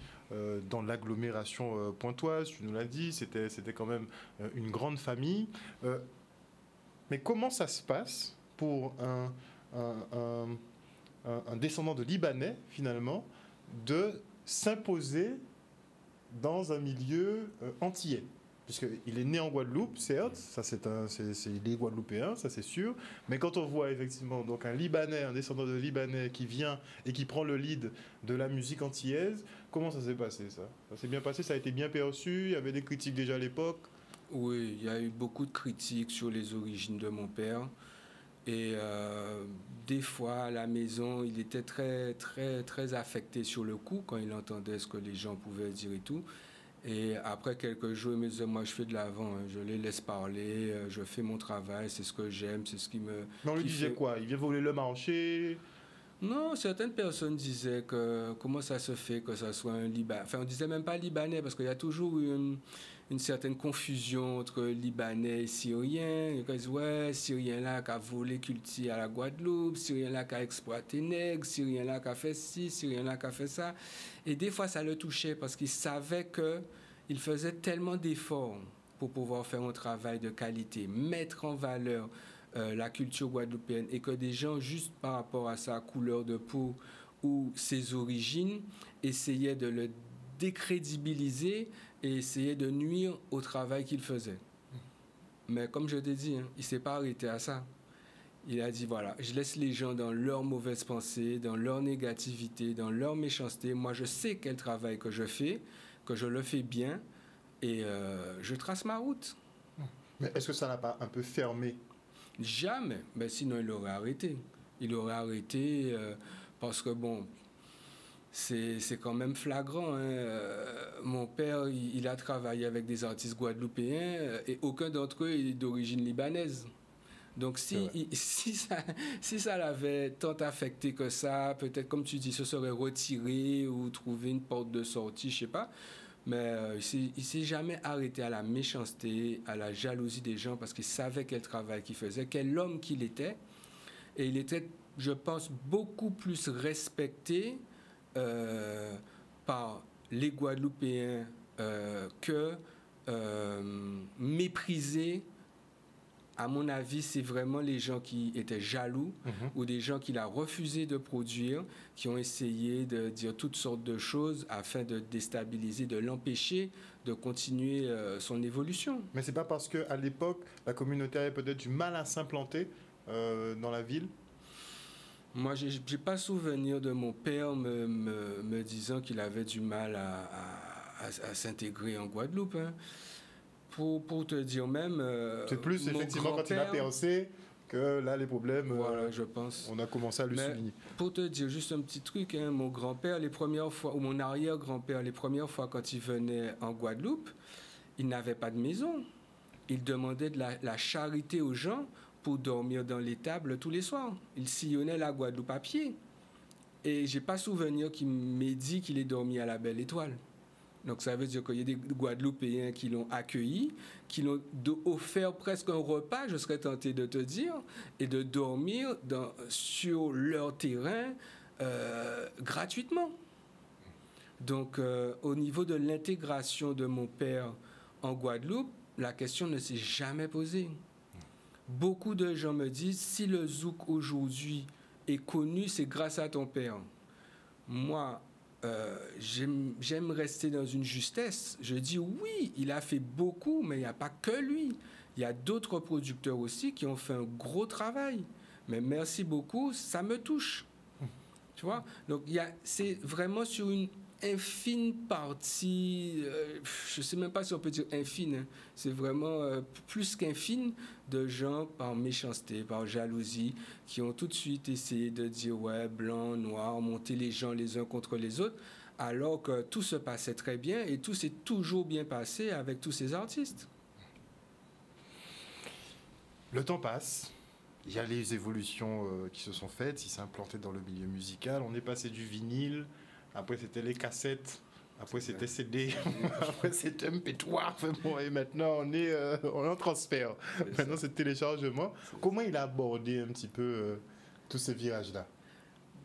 dans l'agglomération pointoise, tu nous l'as dit, c'était quand même une grande famille. Mais comment ça se passe pour un descendant de Libanais, finalement, de s'imposer dans un milieu antillais, puisqu'il est né en Guadeloupe, certes, il est guadeloupéen, ça c'est sûr, mais quand on voit effectivement donc un Libanais, un descendant de Libanais qui vient et qui prend le lead de la musique antillaise, comment ça s'est passé ça? Ça s'est bien passé, ça a été bien perçu, il y avait des critiques déjà à l'époque? Oui, il y a eu beaucoup de critiques sur les origines de mon père. Et des fois, à la maison, il était très, très, très affecté sur le coup quand il entendait ce que les gens pouvaient dire et tout. Et après quelques jours, il me disait, moi, je fais de l'avant, hein, je les laisse parler, je fais mon travail, c'est ce que j'aime, c'est ce qui me... Mais on lui disait quoi? Il vient voler le marché? Non, certaines personnes disaient que comment ça se fait que ça soit un Libanais. Enfin, on disait même pas Libanais parce qu'il y a toujours eu une certaine confusion entre Libanais et Syriens. Ils disent, ouais, Syrien là qui a volé culti à la Guadeloupe, Syrien là qui a exploité nègre, Syrien là qui a fait ci, Syrien là qui a fait ça. Et des fois, ça le touchait parce qu'il savait qu'il faisait tellement d'efforts pour pouvoir faire un travail de qualité, mettre en valeur la culture guadeloupéenne et que des gens, juste par rapport à sa couleur de peau ou ses origines, essayaient de le décrédibiliser et essayaient de nuire au travail qu'il faisait. Mais comme je t'ai dit, hein, il ne s'est pas arrêté à ça. Il a dit, voilà, je laisse les gens dans leurs mauvaises pensées, dans leur négativité, dans leur méchanceté. Moi, je sais quel travail que je fais, que je le fais bien, et je trace ma route. Mais est-ce que ça n'a pas un peu fermé? Jamais. Mais sinon, il aurait arrêté. Il aurait arrêté parce que, bon, c'est quand même flagrant. Hein. Mon père, il a travaillé avec des artistes guadeloupéens et aucun d'entre eux est d'origine libanaise. Donc, si ça l'avait tant affecté que ça, peut-être, comme tu dis, se serait retiré ou trouvé une porte de sortie, je sais pas. Mais il s'est jamais arrêté à la méchanceté, à la jalousie des gens parce qu'il savait quel travail qu'il faisait, quel homme qu'il était. Et il était, je pense, beaucoup plus respecté par les Guadeloupéens que méprisé. À mon avis, c'est vraiment les gens qui étaient jaloux ou des gens qu'il a refusé de produire, qui ont essayé de dire toutes sortes de choses afin de déstabiliser, de l'empêcher de continuer son évolution. Mais c'est pas parce qu'à l'époque, la communauté avait peut-être du mal à s'implanter dans la ville? Moi, j'ai pas souvenir de mon père me disant qu'il avait du mal à s'intégrer en Guadeloupe, hein. Pour te dire même, C'est plus mon effectivement quand il a grand-père, percé que là, les problèmes, voilà, je pense. on a commencé à le Mais souligner. pour te dire juste un petit truc, hein, mon grand-père, les premières fois, ou mon arrière-grand-père, les premières fois quand il venait en Guadeloupe, il n'avait pas de maison. Il demandait de la charité aux gens pour dormir dans les tables tous les soirs. Il sillonnait la Guadeloupe à pied. Et j'ai pas souvenir qu'il m'ait dit qu'il est dormi à la Belle Étoile. Donc ça veut dire qu'il y a des Guadeloupéens qui l'ont accueilli, qui l'ont offert presque un repas, je serais tenté de te dire, et de dormir sur leur terrain gratuitement. Donc au niveau de l'intégration de mon père en Guadeloupe, la question ne s'est jamais posée. Beaucoup de gens me disent, si le zouk aujourd'hui est connu, c'est grâce à ton père. Moi, j'aime rester dans une justesse. Je dis oui, il a fait beaucoup, mais il n'y a pas que lui. Il y a d'autres producteurs aussi qui ont fait un gros travail. Mais merci beaucoup, ça me touche. Tu vois? Donc, c'est vraiment sur une infime partie, je ne sais même pas si on peut dire infine, hein. C'est vraiment plus qu'infine de gens par méchanceté, par jalousie, qui ont tout de suite essayé de dire ouais, blanc, noir, monter les gens les uns contre les autres, alors que tout se passait très bien et tout s'est toujours bien passé avec tous ces artistes. Le temps passe. Il y a les évolutions qui se sont faites, il s'est implanté dans le milieu musical. On est passé du vinyle, après c'était les cassettes, après c'était CD, après c'était MP3. Enfin bon, et maintenant on est en transfert. Maintenant c'est téléchargement. Comment il a abordé un petit peu tous ces virages-là?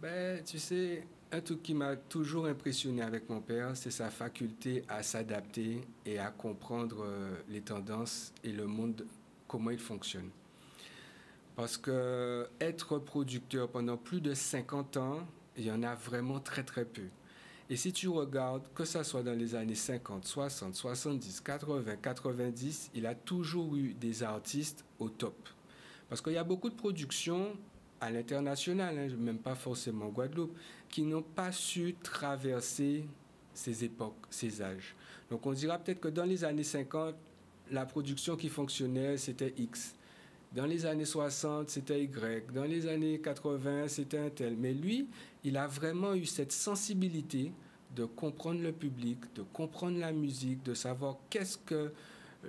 Ben, tu sais, un truc qui m'a toujours impressionné avec mon père, c'est sa faculté à s'adapter et à comprendre les tendances et le monde, comment il fonctionne. Parce que être producteur pendant plus de 50 ans, il y en a vraiment très très peu. Et si tu regardes, que ce soit dans les années 50, 60, 70, 80, 90, il a toujours eu des artistes au top. Parce qu'il y a beaucoup de productions à l'international, hein, même pas forcément en Guadeloupe, qui n'ont pas su traverser ces époques, ces âges. Donc on dira peut-être que dans les années 50, la production qui fonctionnait, c'était X. Dans les années 60, c'était Y. Dans les années 80, c'était un tel. Mais lui, il a vraiment eu cette sensibilité de comprendre le public, de comprendre la musique, de savoir qu'est-ce que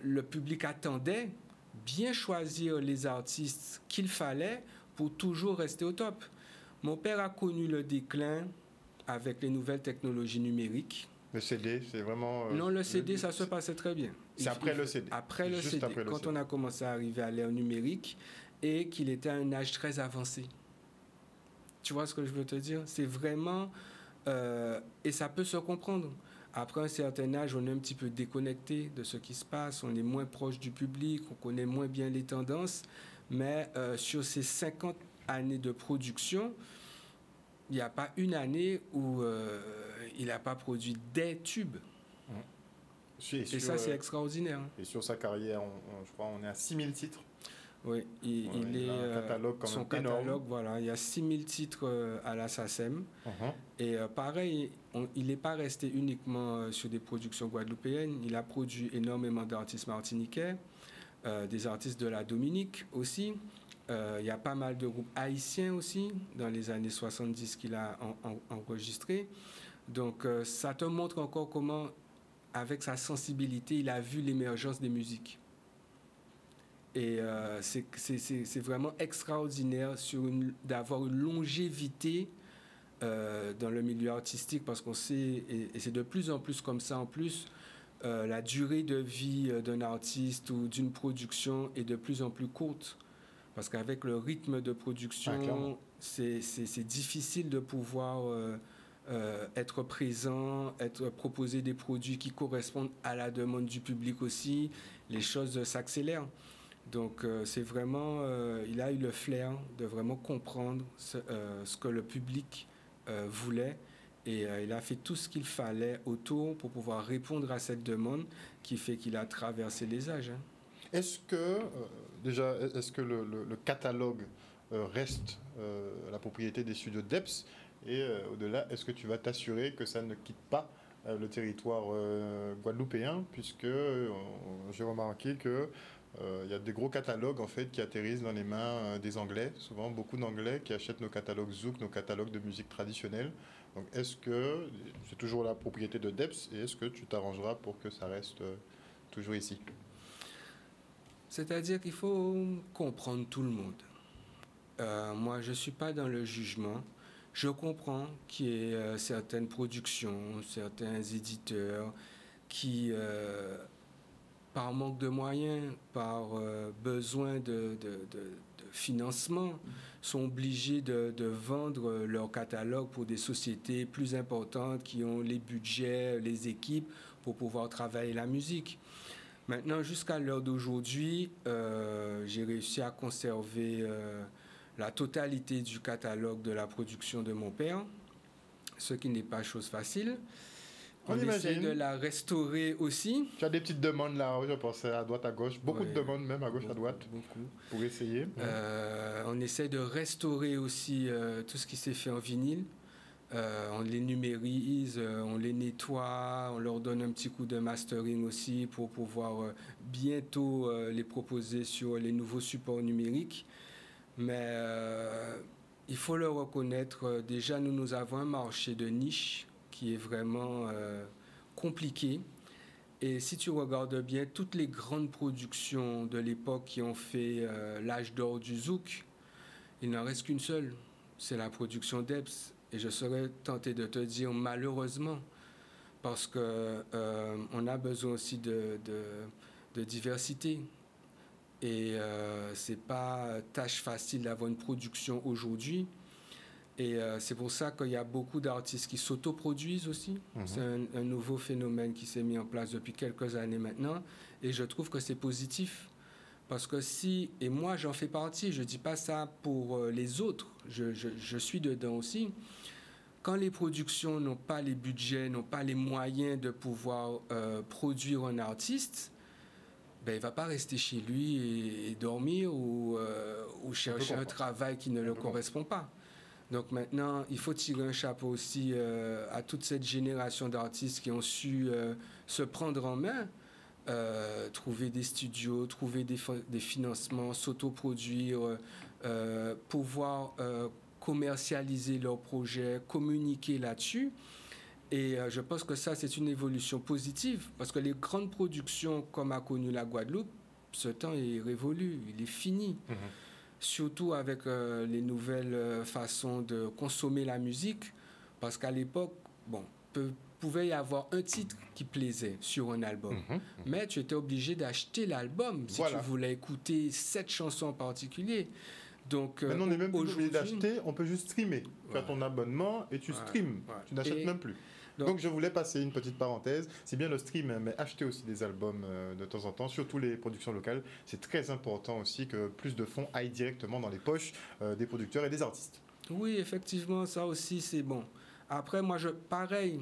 le public attendait, bien choisir les artistes qu'il fallait pour toujours rester au top. Mon père a connu le déclin avec les nouvelles technologies numériques. Le CD, c'est vraiment... non, le CD, ça se passait très bien. C'est après le CD. Après le Juste CD, après le quand CD. on a commencé à arriver à l'ère numérique et qu'il était à un âge très avancé. Tu vois ce que je veux te dire? C'est vraiment... et ça peut se comprendre. Après un certain âge, on est un petit peu déconnecté de ce qui se passe, on est moins proche du public, on connaît moins bien les tendances, mais sur ces 50 années de production, il n'y a pas une année où il n'a pas produit des tubes. Et ça, c'est extraordinaire. Et sur sa carrière, je crois on est à 6000 titres. Oui, il est a un catalogue quand son même énorme. catalogue, voilà, il y a 6000 titres à la SACEM. Et pareil, il n'est pas resté uniquement sur des productions guadeloupéennes. Il a produit énormément d'artistes martiniquais, des artistes de la Dominique aussi. Il y a pas mal de groupes haïtiens aussi, dans les années 70 qu'il a enregistré. Donc ça te montre encore comment, avec sa sensibilité, il a vu l'émergence des musiques. Et c'est vraiment extraordinaire d'avoir une longévité dans le milieu artistique, parce qu'on sait, et c'est de plus en plus comme ça en plus, la durée de vie d'un artiste ou d'une production est de plus en plus courte. Parce qu'avec le rythme de production, c'est difficile de pouvoir être présent, proposer des produits qui correspondent à la demande du public aussi. Les choses s'accélèrent. Donc, c'est vraiment, il a eu le flair de vraiment comprendre ce que le public voulait. Et il a fait tout ce qu'il fallait autour pour pouvoir répondre à cette demande qui fait qu'il a traversé les âges. Hein. Est-ce que, déjà, est-ce que le catalogue reste la propriété des studios DEPS? Et au-delà, est-ce que tu vas t'assurer que ça ne quitte pas le territoire guadeloupéen, puisque j'ai remarqué que il y a des gros catalogues en fait qui atterrissent dans les mains des Anglais, souvent beaucoup d'Anglais qui achètent nos catalogues Zouk, nos catalogues de musique traditionnelle. Donc est-ce que c'est toujours la propriété de DEPS et est-ce que tu t'arrangeras pour que ça reste toujours ici? C'est-à-dire qu'il faut comprendre tout le monde. Moi, je ne suis pas dans le jugement. Je comprends qu'il y ait certaines productions, certains éditeurs qui, par manque de moyens, par besoin de financement, sont obligés de vendre leur catalogue pour des sociétés plus importantes qui ont les budgets, les équipes pour pouvoir travailler la musique. Maintenant, jusqu'à l'heure d'aujourd'hui, j'ai réussi à conserver la totalité du catalogue de la production de mon père, ce qui n'est pas chose facile. On essaie de la restaurer aussi. Tu as des petites demandes là, je pense, à droite, à gauche. Beaucoup de demandes même, à gauche, à droite. Beaucoup. Pour essayer. On essaie de restaurer aussi tout ce qui s'est fait en vinyle. On les numérise, on les nettoie, on leur donne un petit coup de mastering aussi pour pouvoir bientôt les proposer sur les nouveaux supports numériques. Mais il faut le reconnaître, déjà nous avons un marché de niche qui est vraiment compliqué. Et si tu regardes bien, toutes les grandes productions de l'époque qui ont fait l'âge d'or du Zouk, il n'en reste qu'une seule, c'est la production d'Eps. Et je serais tenté de te dire malheureusement, parce qu'on a besoin aussi de diversité. Et c'est pas tâche facile d'avoir une production aujourd'hui. Et c'est pour ça qu'il y a beaucoup d'artistes qui s'autoproduisent aussi. C'est un nouveau phénomène qui s'est mis en place depuis quelques années maintenant. Et je trouve que c'est positif. Parce que si, et moi j'en fais partie, je ne dis pas ça pour les autres, je suis dedans aussi. Quand les productions n'ont pas les budgets, n'ont pas les moyens de pouvoir produire un artiste, ben, il ne va pas rester chez lui et dormir ou chercher un travail qui ne le correspond pas. Donc maintenant, il faut tirer un chapeau aussi à toute cette génération d'artistes qui ont su se prendre en main, trouver des studios, trouver des financements, s'autoproduire, pouvoir commercialiser leurs projets, communiquer là-dessus. Et je pense que ça, c'est une évolution positive, parce que les grandes productions, comme a connu la Guadeloupe, ce temps est révolu, il est fini. Surtout avec les nouvelles façons de consommer la musique, parce qu'à l'époque, bon, pouvait y avoir un titre qui plaisait sur un album, mais tu étais obligé d'acheter l'album si tu voulais écouter cette chanson en particulier. Donc, maintenant, on n'est même plus obligé d'acheter, on peut juste streamer. Tu as ton abonnement et tu streames, tu n'achètes même plus. Donc, je voulais passer une petite parenthèse. C'est bien le stream, mais acheter aussi des albums de temps en temps, surtout les productions locales. C'est très important aussi que plus de fonds aillent directement dans les poches des producteurs et des artistes. Oui, effectivement, ça aussi, c'est bon. Après, moi, pareil,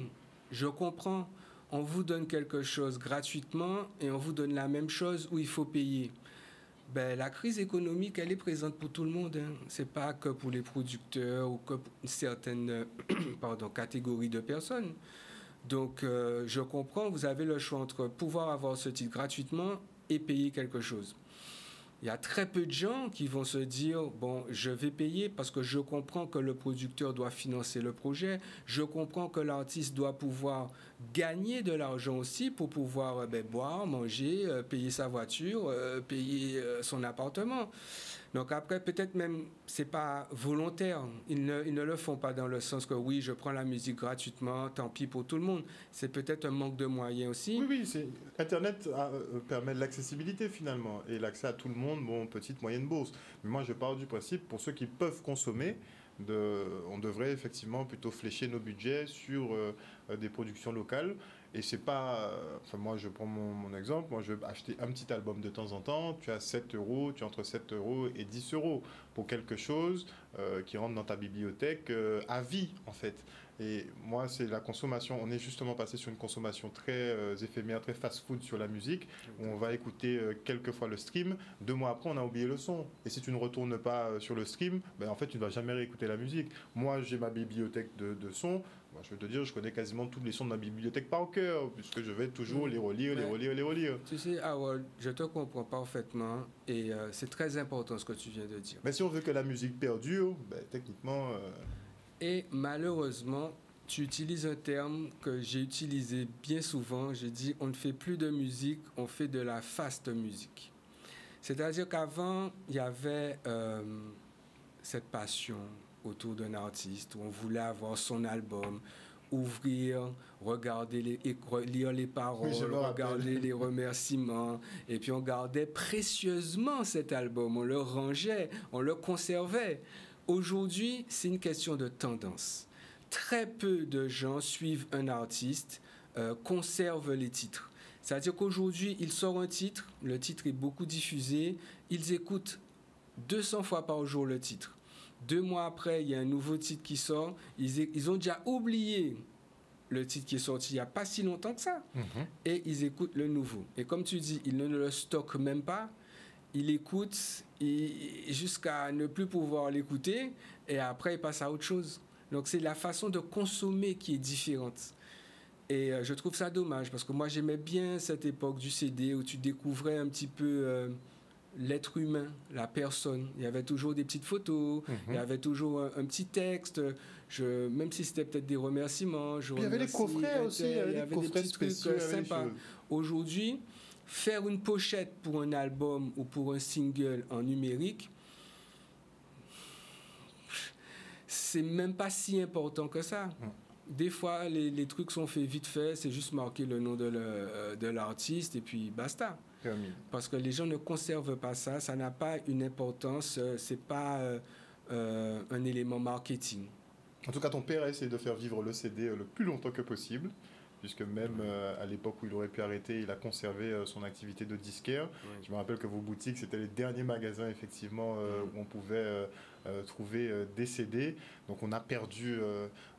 je comprends. On vous donne quelque chose gratuitement et on vous donne la même chose où il faut payer. Ben, la crise économique, elle est présente pour tout le monde. Hein. Ce n'est pas que pour les producteurs ou que pour une certaine catégorie de personnes. Donc, je comprends, vous avez le choix entre pouvoir avoir ce titre gratuitement et payer quelque chose. Il y a très peu de gens qui vont se dire, bon, je vais payer parce que je comprends que le producteur doit financer le projet, je comprends que l'artiste doit pouvoir gagner de l'argent aussi pour pouvoir boire, manger, payer sa voiture, payer son appartement. Donc après, peut-être même, c'est pas volontaire. Ils ne le font pas dans le sens que oui, je prends la musique gratuitement, tant pis pour tout le monde. C'est peut-être un manque de moyens aussi. Oui, Internet permet de l'accessibilité finalement et l'accès à tout le monde, bon, petite, moyenne bourse. Mais moi, je pars du principe, pour ceux qui peuvent consommer, on devrait effectivement plutôt flécher nos budgets sur des productions locales. Et c'est pas. Enfin, moi, je prends mon exemple. Moi, je vais acheter un petit album de temps en temps. Tu as 7 euros, tu as entre 7 euros et 10 euros pour quelque chose qui rentre dans ta bibliothèque à vie, en fait. Et moi, c'est la consommation. On est justement passé sur une consommation très éphémère, très fast-food sur la musique, où on va écouter quelques fois le stream. 2 mois après, on a oublié le son. Et si tu ne retournes pas sur le stream, ben, en fait, tu ne vas jamais réécouter la musique. Moi, j'ai ma bibliothèque de sons. Moi, je vais te dire, je connais quasiment tous les sons de ma bibliothèque par cœur, puisque je vais toujours les relire, les relire, les relire. Tu sais, Harold, je te comprends parfaitement et c'est très important ce que tu viens de dire. Mais si on veut que la musique perdure, ben, techniquement... Et malheureusement, tu utilises un terme que j'ai utilisé bien souvent. J'ai dit, on ne fait plus de musique, on fait de la fast musique. C'est-à-dire qu'avant, il y avait cette passion autour d'un artiste où on voulait avoir son album, ouvrir, regarder lire les paroles, Oui, regarder les remerciements, et puis on gardait précieusement cet album, on le rangeait, on le conservait. Aujourd'hui, c'est une question de tendance. Très peu de gens suivent un artiste, conservent les titres. C'est-à-dire qu'aujourd'hui, il sort un titre, le titre est beaucoup diffusé, ils écoutent 200 fois par jour le titre. 2 mois après, il y a un nouveau titre qui sort, ils ont déjà oublié le titre qui est sorti il n'y a pas si longtemps que ça, et ils écoutent le nouveau. Et comme tu dis, ils ne le stockent même pas, ils l'écoutent jusqu'à ne plus pouvoir l'écouter, et après, ils passent à autre chose. Donc, c'est la façon de consommer qui est différente. Et je trouve ça dommage, parce que moi, j'aimais bien cette époque du CD où tu découvrais un petit peu l'être humain, la personne. Il y avait toujours des petites photos, il y avait toujours un petit texte, même si c'était peut-être des remerciements. Il y avait les coffrets aussi, il y avait des coffrets spéciaux sympas. Aujourd'hui, faire une pochette pour un album ou pour un single en numérique, c'est même pas si important que ça. Des fois, les trucs sont faits vite fait, c'est juste marquer le nom de l'artiste et puis basta. Parce que les gens ne conservent pas ça, ça n'a pas une importance, c'est pas un élément marketing. En tout cas, ton père a essayé de faire vivre le CD le plus longtemps que possible, puisque même à l'époque où il aurait pu arrêter, il a conservé son activité de disquaire. Je me rappelle que vos boutiques, c'était les derniers magasins, effectivement, où on pouvait trouver des CD. Donc on a perdu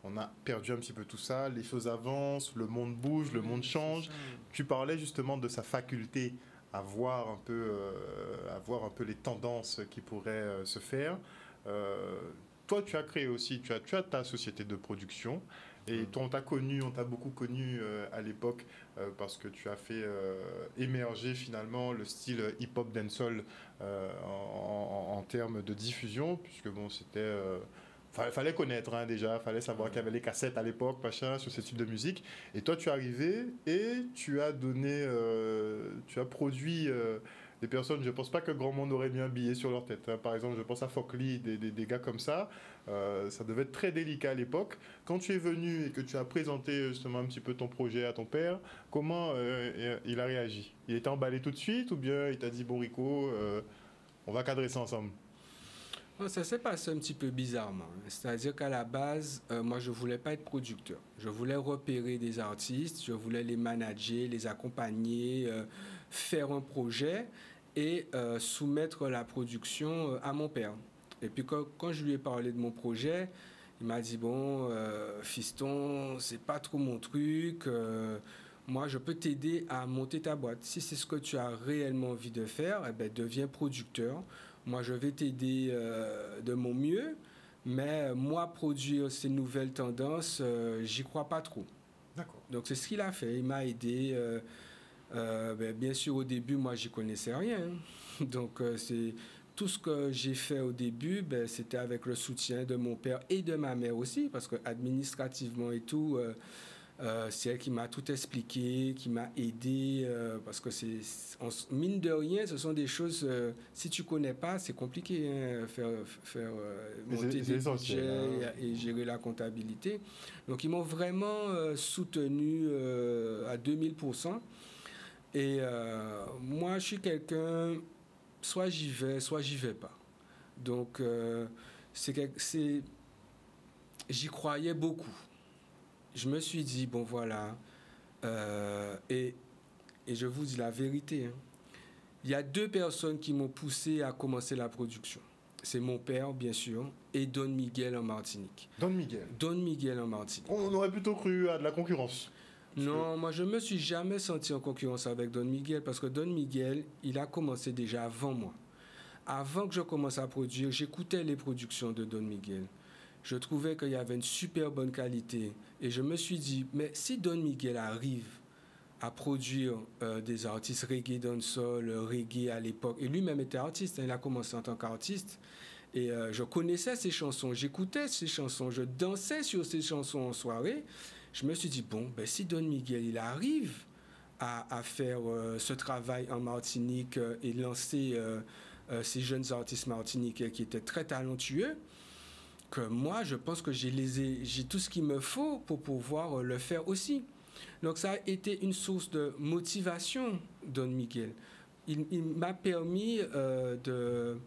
un petit peu tout ça. Les choses avancent, le monde bouge, le monde change. Tu parlais justement de sa faculté à voir un peu les tendances qui pourraient se faire. Toi, tu as créé aussi, tu as ta société de production. Et on t'a beaucoup connu à l'époque parce que tu as fait émerger finalement le style hip-hop dancehall en termes de diffusion, puisque bon, c'était... fallait connaître déjà, fallait savoir qu'il y avait les cassettes à l'époque, machin, sur ce type de musique. Et toi, tu es arrivé et tu as produit des personnes, je ne pense pas que grand monde aurait mis un billet sur leur tête. Hein. Par exemple, je pense à Fockley, des gars comme ça. Ça devait être très délicat à l'époque. Quand tu es venu et que tu as présenté justement un petit peu ton projet à ton père, comment il a réagi? Il était emballé tout de suite ou bien il t'a dit, bon Rico, on va cadrer ça ensemble? Ça s'est passé un petit peu bizarrement. C'est-à-dire qu'à la base, moi, je ne voulais pas être producteur. Je voulais repérer des artistes, je voulais les manager, les accompagner, faire un projet et soumettre la production à mon père. Et puis quand je lui ai parlé de mon projet, il m'a dit, bon, fiston, c'est pas trop mon truc. Moi, je peux t'aider à monter ta boîte. Si c'est ce que tu as réellement envie de faire, eh ben, deviens producteur. Moi, je vais t'aider de mon mieux, mais moi, produire ces nouvelles tendances, j'y crois pas trop. D'accord. Donc, c'est ce qu'il a fait. Il m'a aidé. Bien sûr, au début, moi, j'y connaissais rien. Donc, c'est tout ce que j'ai fait au début, c'était avec le soutien de mon père et de ma mère aussi, parce que administrativement et tout... c'est elle qui m'a tout expliqué, qui m'a aidé, parce que mine de rien, ce sont des choses, si tu connais pas, c'est compliqué, hein, faire monter des budgets et gérer la comptabilité. Donc, ils m'ont vraiment soutenu à 2000%. Et moi, je suis quelqu'un, soit j'y vais pas. Donc, j'y croyais beaucoup. Je me suis dit, bon voilà, Et je vous dis la vérité, hein. Il y a 2 personnes qui m'ont poussé à commencer la production. C'est mon père, bien sûr, et Don Miguel en Martinique. Don Miguel. Don Miguel en Martinique. On aurait plutôt cru à de la concurrence. Non, moi je me suis jamais senti en concurrence avec Don Miguel parce que Don Miguel, il a commencé déjà avant moi. Avant que je commence à produire, j'écoutais les productions de Don Miguel. Je trouvais qu'il y avait une super bonne qualité. Et je me suis dit, mais si Don Miguel arrive à produire des artistes reggae, dancehall, reggae à l'époque, et lui-même était artiste, hein, il a commencé en tant qu'artiste, et je connaissais ses chansons, j'écoutais ses chansons, je dansais sur ses chansons en soirée. Je me suis dit, bon, ben, si Don Miguel il arrive à faire ce travail en Martinique et lancer ces jeunes artistes martiniquais qui étaient très talentueux, que moi, je pense que j'ai tout ce qu'il me faut pour pouvoir le faire aussi. Donc ça a été une source de motivation, Don Miguel. Il m'a permis de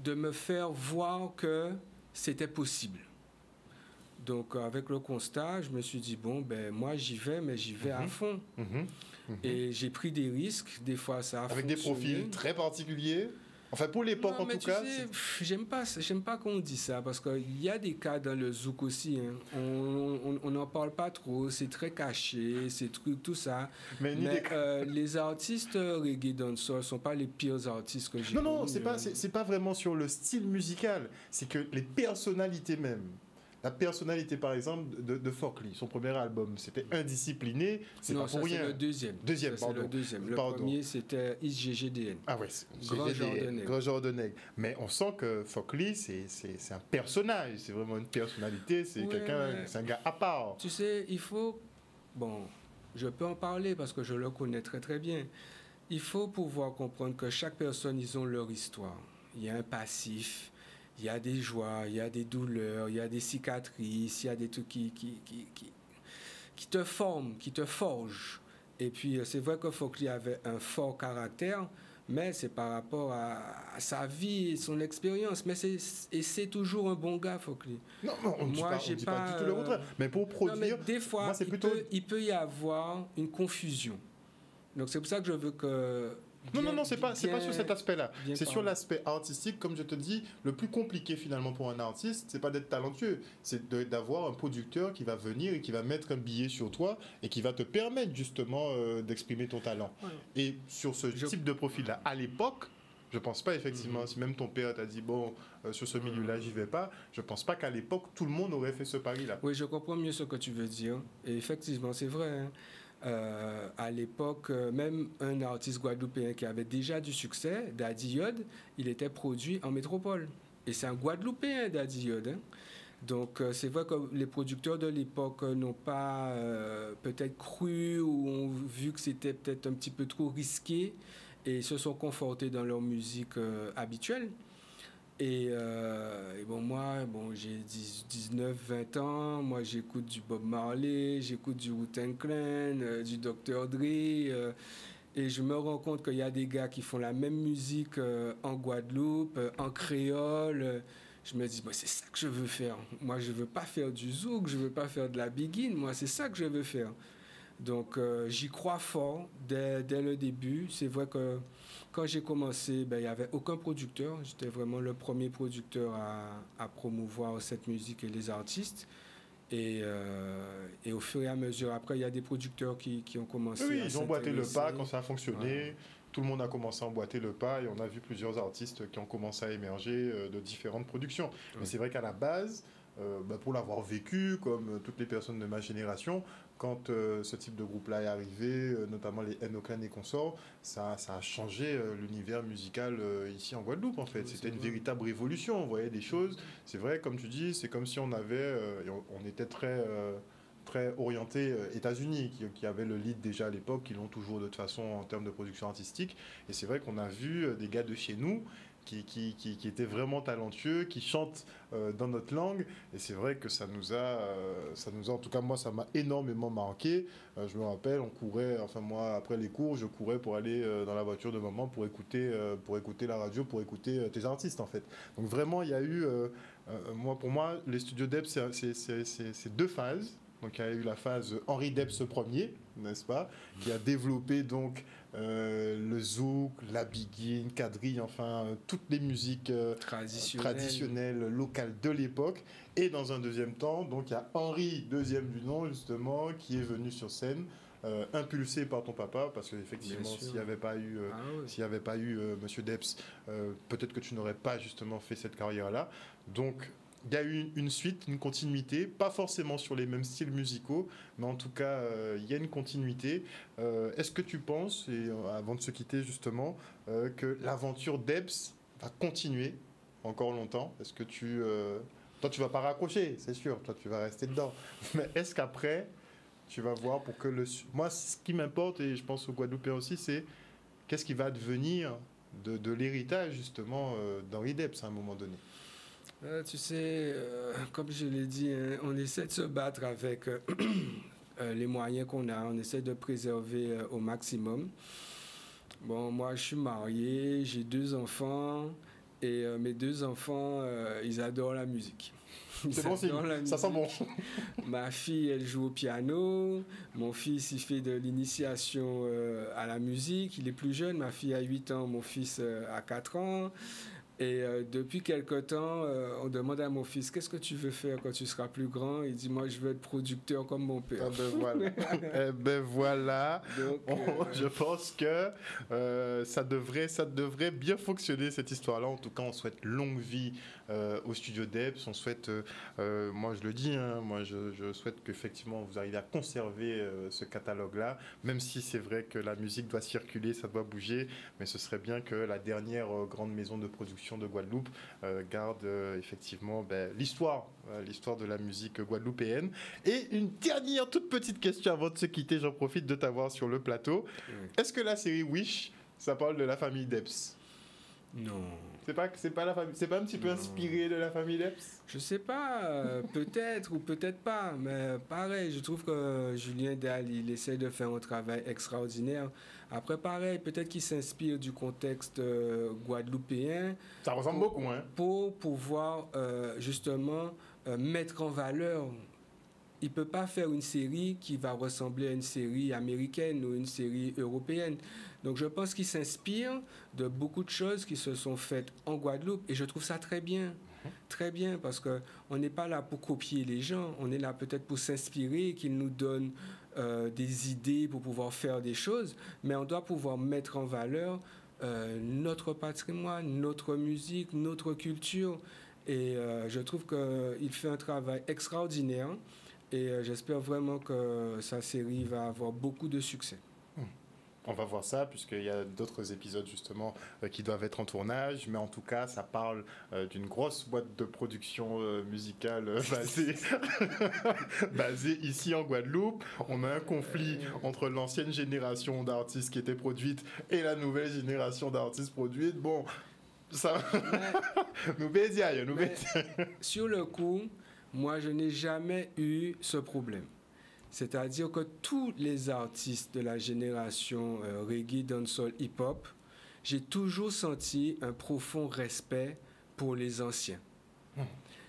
me faire voir que c'était possible. Donc avec le constat, je me suis dit, bon, ben moi j'y vais, mais j'y vais à fond. Et j'ai pris des risques, des fois ça a fonctionné. Avec des profils très particuliers. Enfin, pour l'époque, en tout cas. J'aime pas qu'on dise ça, parce qu'il y a des cas dans le zouk aussi. Hein. On n'en parle pas trop, c'est très caché, ces trucs, tout ça. Mais les artistes reggae dancehall ne sont pas les pires artistes que j'ai connus. Non, c'est pas vraiment sur le style musical, c'est que les personnalités même. La personnalité, par exemple, de Focli, son premier album, c'était Indiscipliné, c'est pas pour rien. C'est le deuxième. Le premier, c'était ISGGDN. Ah ouais, Grand Jordaneg. Mais on sent que Focli, c'est un personnage, c'est vraiment une personnalité, c'est c'est un gars à part. Tu sais, il faut... Bon, je peux en parler parce que je le connais très très bien. Il faut pouvoir comprendre que chaque personne, ils ont leur histoire. Il y a un passif. Il y a des joies, il y a des douleurs, il y a des cicatrices, il y a des trucs qui te forment, qui te forgent. Et puis, c'est vrai que Focli avait un fort caractère, mais c'est par rapport à sa vie et son expérience. Mais c'est toujours un bon gars, Focli. Non, on ne dit pas du tout le contraire. Mais pour produire, des fois, moi, il peut y avoir une confusion. Donc, c'est pour ça que je veux que... Non, c'est pas sur cet aspect-là. C'est sur l'aspect artistique, comme je te dis, le plus compliqué finalement pour un artiste, c'est pas d'être talentueux, c'est d'avoir un producteur qui va venir et qui va mettre un billet sur toi et qui va te permettre justement d'exprimer ton talent. Ouais. Et sur ce type de profil-là, à l'époque, je pense pas effectivement, si même ton père t'a dit bon, sur ce milieu-là, j'y vais pas, je pense pas qu'à l'époque, tout le monde aurait fait ce pari-là. Oui, je comprends mieux ce que tu veux dire. Et effectivement, c'est vrai. Hein. À l'époque, même un artiste guadeloupéen qui avait déjà du succès, Daddy Yod, il était produit en métropole. Et c'est un Guadeloupéen, Daddy Yod. Hein. Donc, c'est vrai que les producteurs de l'époque n'ont pas peut-être cru ou ont vu que c'était peut-être un petit peu trop risqué et se sont confortés dans leur musique habituelle. Et bon, moi, j'ai 19, 20 ans. Moi, j'écoute du Bob Marley, j'écoute du Wu-Tang Clan, du Dr. Dre. Et je me rends compte qu'il y a des gars qui font la même musique en Guadeloupe, en créole. Je me dis, c'est ça que je veux faire. Moi, je veux pas faire du zouk, je veux pas faire de la biguine. Moi, c'est ça que je veux faire. Donc, j'y crois fort dès le début. C'est vrai que quand j'ai commencé, il n'y avait aucun producteur. J'étais vraiment le premier producteur à promouvoir cette musique et les artistes. Et au fur et à mesure, après, il y a des producteurs qui ont commencé à ils ont emboîté le pas quand ça a fonctionné. Ouais. Tout le monde a commencé à emboîter le pas et on a vu plusieurs artistes qui ont commencé à émerger de différentes productions. Ouais. Mais c'est vrai qu'à la base, pour l'avoir vécu, comme toutes les personnes de ma génération, quand ce type de groupe-là est arrivé, notamment les Enokan et consorts, ça a changé l'univers musical ici en Guadeloupe, en fait. Oui, c'était une véritable révolution. On voyait des choses. C'est vrai, comme tu dis, c'est comme si on avait... on était très orienté États-Unis, qui avait le lead déjà à l'époque, qui l'ont toujours de toute façon en termes de production artistique. Et c'est vrai qu'on a vu des gars de chez nous qui étaient vraiment talentueux, qui chantent dans notre langue. Et c'est vrai que ça nous a, en tout cas moi, ça m'a énormément marqué. Je me rappelle, on courait, enfin moi, après les cours, je courais pour aller dans la voiture de maman pour écouter la radio, pour écouter tes artistes, en fait. Donc vraiment, il y a eu, pour moi, les studios d'Eb, c'est 2 phases. Donc il y a eu la phase Henri Debs Ier, n'est-ce pas, qui a développé donc le zouk, la biguine, quadrille, enfin toutes les musiques traditionnelles locales de l'époque. Et dans un deuxième temps, donc il y a Henri II du nom justement qui est venu sur scène. Impulsé par ton papa, parce qu'effectivement, s'il n'y avait pas eu, Monsieur Debs, peut-être que tu n'aurais pas justement fait cette carrière-là. Donc, il y a eu une suite, une continuité, pas forcément sur les mêmes styles musicaux, mais en tout cas, il y a une continuité. Est-ce que tu penses, et avant de se quitter justement, que l'aventure Debs va continuer encore longtemps? Est-ce que toi, tu vas pas raccrocher, c'est sûr, toi, tu vas rester dedans. Mais est-ce qu'après, tu vas voir pour que moi, ce qui m'importe, et je pense aux Guadeloupéens aussi, c'est qu'est-ce qui va advenir de l'héritage, justement, d'Henri Debs à un moment donné. Tu sais, comme je l'ai dit, hein, on essaie de se battre avec les moyens qu'on a. On essaie de préserver au maximum. Bon, moi, je suis marié, j'ai 2 enfants, et mes 2 enfants, ils adorent la musique. C'est bon signe, ça sent bon. Ma fille, elle joue au piano. Mon fils, il fait de l'initiation à la musique. Il est plus jeune. Ma fille a 8 ans, mon fils a 4 ans. Et depuis quelque temps, on demande à mon fils, qu'est-ce que tu veux faire quand tu seras plus grand? Il dit, moi, je veux être producteur comme mon père. Ah ben voilà. Eh ben voilà. Donc, je pense que ça devrait bien fonctionner, cette histoire-là. En tout cas, on souhaite longue vie au studio Debs. On souhaite, moi je le dis, hein, moi je souhaite qu'effectivement vous arriviez à conserver ce catalogue-là, même si c'est vrai que la musique doit circuler, ça doit bouger, mais ce serait bien que la dernière grande maison de production de Guadeloupe garde effectivement l'histoire de la musique guadeloupéenne. Et une dernière toute petite question avant de se quitter, j'en profite de t'avoir sur le plateau. Est-ce que la série Wish, ça parle de la famille Debs? Non. C'est pas un petit peu inspiré de la famille Debs? Je sais pas, peut-être ou peut-être pas, mais pareil, je trouve que Julien Dalle, il essaie de faire un travail extraordinaire. Après, pareil, peut-être qu'il s'inspire du contexte guadeloupéen. Ça ressemble beaucoup, hein? Pour pouvoir justement mettre en valeur. Il ne peut pas faire une série qui va ressembler à une série américaine ou une série européenne. Donc je pense qu'il s'inspire de beaucoup de choses qui se sont faites en Guadeloupe et je trouve ça très bien. Très bien, parce qu'on n'est pas là pour copier les gens, on est là peut-être pour s'inspirer, qu'ils nous donnent des idées pour pouvoir faire des choses, mais on doit pouvoir mettre en valeur notre patrimoine, notre musique, notre culture. Et je trouve qu'il fait un travail extraordinaire. Et j'espère vraiment que sa série va avoir beaucoup de succès. On va voir ça, puisqu'il y a d'autres épisodes justement qui doivent être en tournage, mais en tout cas, ça parle d'une grosse boîte de production musicale basée ici en Guadeloupe. On a un conflit entre l'ancienne génération d'artistes qui étaient produites et la nouvelle génération d'artistes produites. Bon, ça... nous bédiaille. Sur le coup, moi, je n'ai jamais eu ce problème. C'est-à-dire que tous les artistes de la génération reggae, dancehall, hip-hop, j'ai toujours senti un profond respect pour les anciens.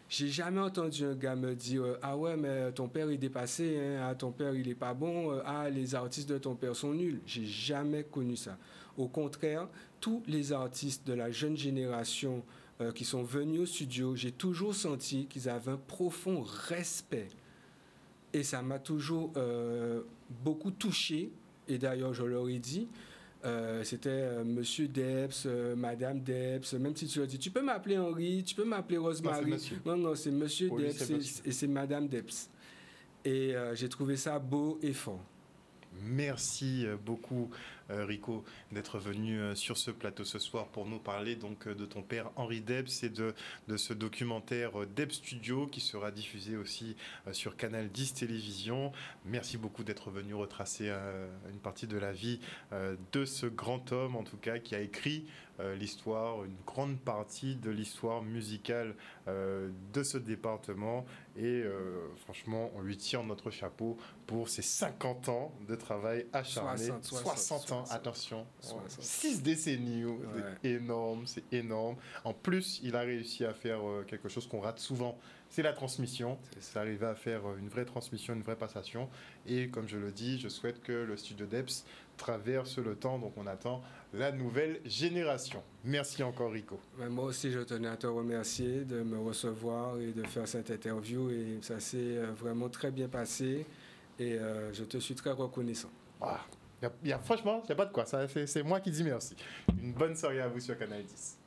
J'ai jamais entendu un gars me dire « Ah ouais, mais ton père est dépassé, hein, ah, ton père il est pas bon, ah les artistes de ton père sont nuls ». J'ai jamais connu ça. Au contraire, tous les artistes de la jeune génération qui sont venus au studio, j'ai toujours senti qu'ils avaient un profond respect. Et ça m'a toujours beaucoup touché. Et d'ailleurs, je leur ai dit, c'était Monsieur Debs, Madame Debs, même si tu leur dis, tu peux m'appeler Henri, tu peux m'appeler Rosemary. Non, c'est Monsieur Debs et c'est Madame Debs. Et j'ai trouvé ça beau et fort. Merci beaucoup Rico d'être venu sur ce plateau ce soir pour nous parler donc de ton père Henri Debs et de ce documentaire Debs Studio qui sera diffusé aussi sur Canal 10 Télévision. Merci beaucoup d'être venu retracer une partie de la vie de ce grand homme en tout cas qui a écrit l'histoire, une grande partie de l'histoire musicale de ce département et franchement on lui tire notre chapeau pour ses 50 ans de travail acharné, 60 ans ans, attention. 6 décennies, c'est énorme, c'est énorme. En plus, il a réussi à faire quelque chose qu'on rate souvent, c'est la transmission. C'est arrivé à faire une vraie transmission, une vraie passation. Et comme je le dis, je souhaite que le studio Debs traverse le temps, donc on attend la nouvelle génération. Merci encore, Rico. Moi aussi, je tenais à te remercier de me recevoir et de faire cette interview. Et ça s'est vraiment très bien passé. Et je te suis très reconnaissant. Franchement, il n'y a pas de quoi. C'est moi qui dis merci. Une bonne soirée à vous sur Canal 10.